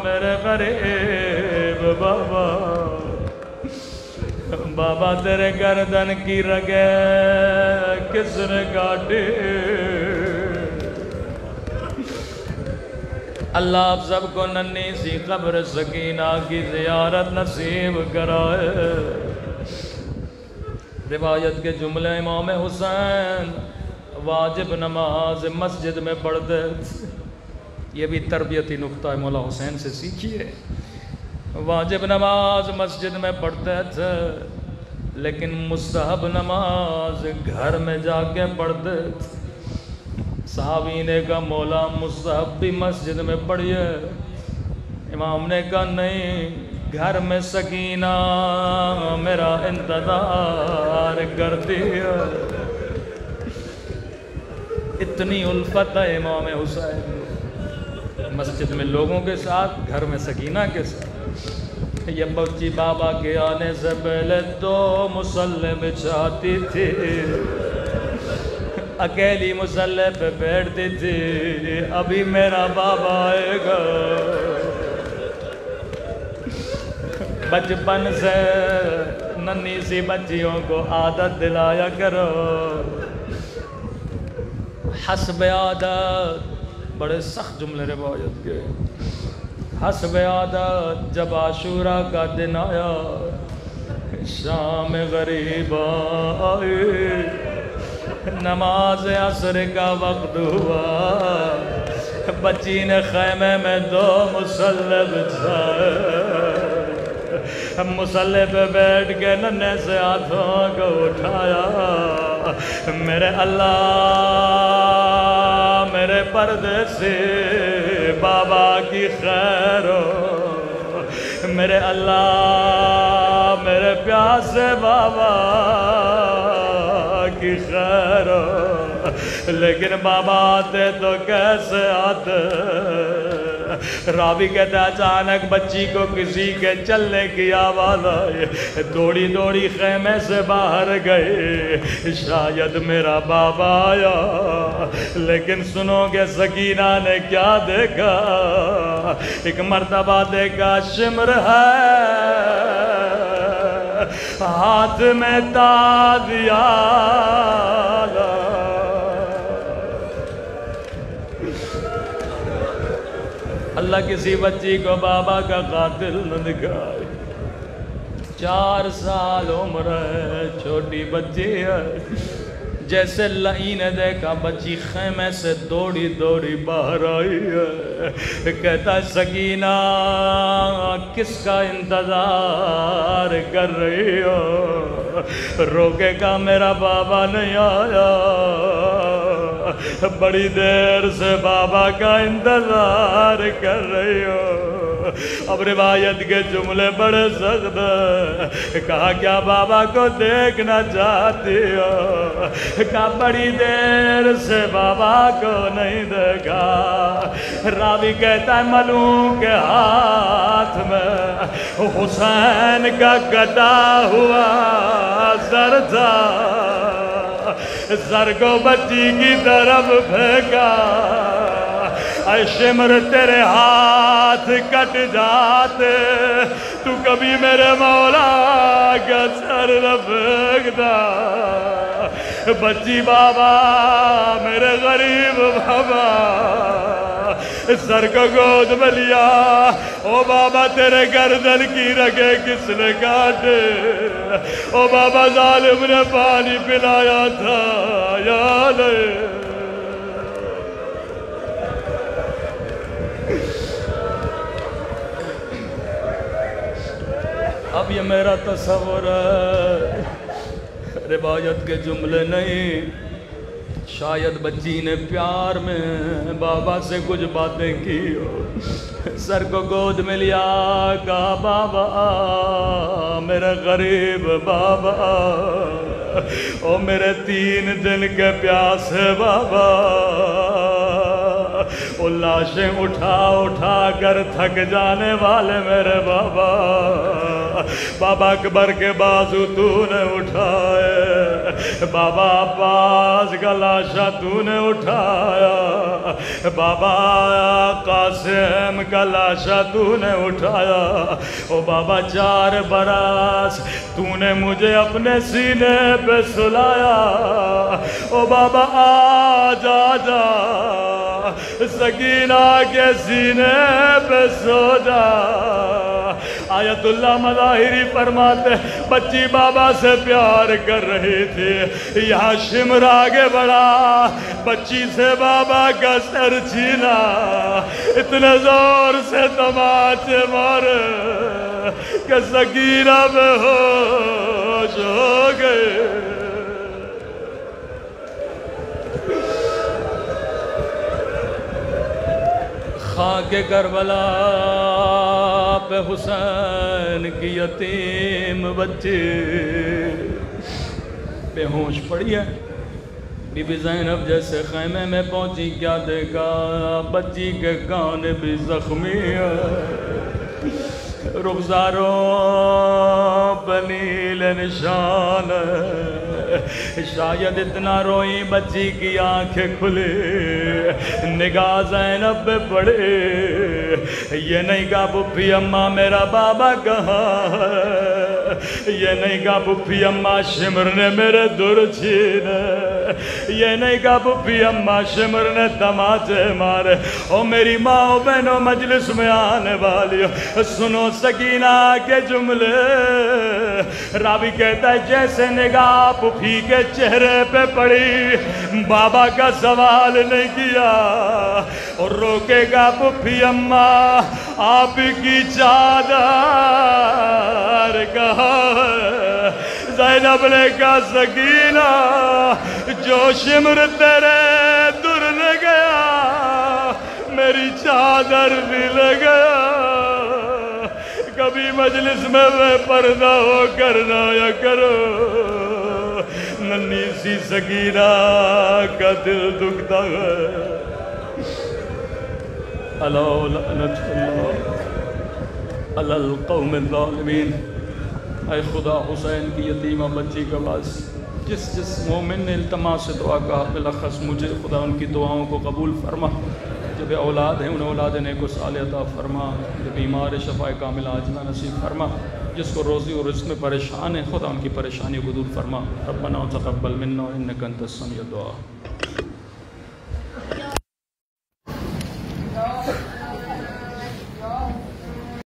میرے غریب بابا، بابا تیرے گردن کی رگیں کس نے کاٹی؟ اللہ آپ سب کو ننھی سی قبر سکینہ کی زیارت نصیب کرائے۔ روایت کے جملے امام حسین واجب نماز مسجد میں پڑھتے تھے، یہ بھی تربیتی نقطہ ہے، مولا حسین سے سیکھیے۔ واجب نماز مسجد میں پڑھتے تھے لیکن مستحب نماز گھر میں جا کے پڑھتے تھے۔ صحابی نے کہا مولا مستحب بھی مسجد میں پڑھیے، امام نے کہا نہیں، گھر میں سکینہ میرا انتظار کرتی ہے۔ اتنی الفت ہے امام حسین مسجد میں لوگوں کے ساتھ، گھر میں سکینہ کے ساتھ۔ یہ بچی بابا کے آنے سے پہلے 2 مصلے بچھاتی تھی، اکیلی مصلے پہ بیٹھتی تھی، ابھی میرا بابا آئے گا۔ بچپن سے ننھی سی بچیوں کو عادت دلایا کرو، حسب عادت، بڑے سخت جملے روایت کے، حسب عادت جب عاشورہ کا دن آیا، شام غریب آئی، نماز عصر کا وقت ہوا، بچی نے خیمے میں 2 مصلے بچھائے، مصلے پہ بیٹھ کے ننھے سے ہاتھوں کو اٹھایا، میرے اللہ میرے پردے سے بابا کی خیر ہو، میرے اللہ میرے پیاسے بابا کی خیر ہو، لیکن بابا آتے تو کیسے آتے؟ راوی کہتا ہے اچانک بچی کو کسی کے چلنے کی آواز آئی، دوڑی دوڑی خیمے سے باہر گئے، شاید میرا بابا آیا، لیکن سنو گے سکینہ نے کیا دیکھا؟ ایک مرتبہ دیکھا شمر ہے ہاتھ میں تازیانہ، اللہ کسی بچی کو بابا کا قاتل نہ دکھائے۔ 4 سال عمر ہے، چھوٹی بچی ہے، جیسے لئی نے دیکھا بچی خیمے سے دوڑی دوڑی باہر آئی ہے، کہتا ہے سکینہ کس کا انتظار کر رہی ہو؟ روکے کا میرا بابا نہیں آیا، بڑی دیر سے بابا کا انتظار کر رہی ہو۔ اب روایت کے جملے بڑے سخت ہیں، کہا کیا بابا کو دیکھنا چاہتی ہو؟ کہا بڑی دیر سے بابا کو نہیں دیکھا۔ راوی کہتا ہے ملوم کے ہاتھ میں حسین کا کٹا ہوا زر تھا، زر کو بچی کی طرف پھینکا، اے شمر تیرے ہاتھ کٹ جاتے تو کبھی میرے مولا کا سر نہ پھینکتا۔ بچی بابا میرے غریب بابا سر کو گود میں لیا، او بابا تیرے گردن کی رگیں کس نے کاٹے، او بابا ظالم نے پانی پلایا تھا یا نہیں؟ اب یہ میرا تصور ہے، روایت کے جملے نہیں، شاید بچی نے پیار میں بابا سے کچھ باتیں کی ہو، سر کو گود میں لیا، کہا بابا میرے غریب بابا، او میرے 3 دن کے پیاسے بابا، وہ لاشیں اٹھا اٹھا کر تھک جانے والے میرے بابا، بابا اکبر کے بازو تو نے اٹھائے، بابا عباس کا لاشا تو نے اٹھایا، بابا قاسم کا لاشا تو نے اٹھایا، او بابا 4 برس تو نے مجھے اپنے سینے پہ سلایا، او بابا آج آجا سکینہ کے سینے پہ سو جا۔ آیت اللہ مظاہری فرماتے بچی بابا سے پیار کر رہی تھی، یہاں شمر آگے بڑھا، بچی سے بابا کا سر چھینا، اتنے زور سے تماچے مارے کہ سکینہ بے ہوش ہو گئے۔ خاک کربلا پہ حسین کی یتیم بچی بے ہوش پڑی ہے، بی بی زینب جیسے خیمے میں پہنچی، کیا دیکھا؟ بچی کے کان بھی زخمی ہے، رخساروں پہ نیل نشان ہے، شاید اتنا روئی بچی کی آنکھیں کھلی، نگاہ زینب پہ پڑے، یہ نہیں کہا پھپھی اماں میرا بابا کہاں ہے، یہ نہیں کہا پھپھی اماں شمر نے میرے در چھینے، یہ نہیں کہا پھپھی اماں شمر نے تماچے مارے، او میری ماں و بہنوں مجلس میں آنے والیوں سنو سکینہ کے جملے، راوی کہتا ہے جیسے نگاہ پھپھی کے چہرے پہ پڑی، بابا کا سوال نہیں کیا، اور روکے گا پھپھی اماں آپ کی چادر کہاں ہے؟ زینب نے کہا سکینہ جو شمر تیرے در لے گیا میری چادر بھی لے گیا، کبھی مجلس میں بے پردہ ہو کر نہ یا کرو، ننھی سی سکینہ کا دل دکھتا ہے۔ الا لعنت اللہ علی القوم الظالمین۔ اے خدا حسین کی یتیمہ بچی کا باعث جس مومن نے التماس سے دعا کہا، بلخص مجھے خدا ان کی دعاؤں کو قبول فرما، جب اولاد ہیں انہیں اولاد نیک و صالح عطا فرما، جو بیمار شفا کاملہ عاجلہ نصیب فرما، جس کو روزی اور رزق میں پریشان ہے خدا ان کی پریشانی کو دور فرما۔ ربنا تقبل منا انک انت السمیع الدعاء۔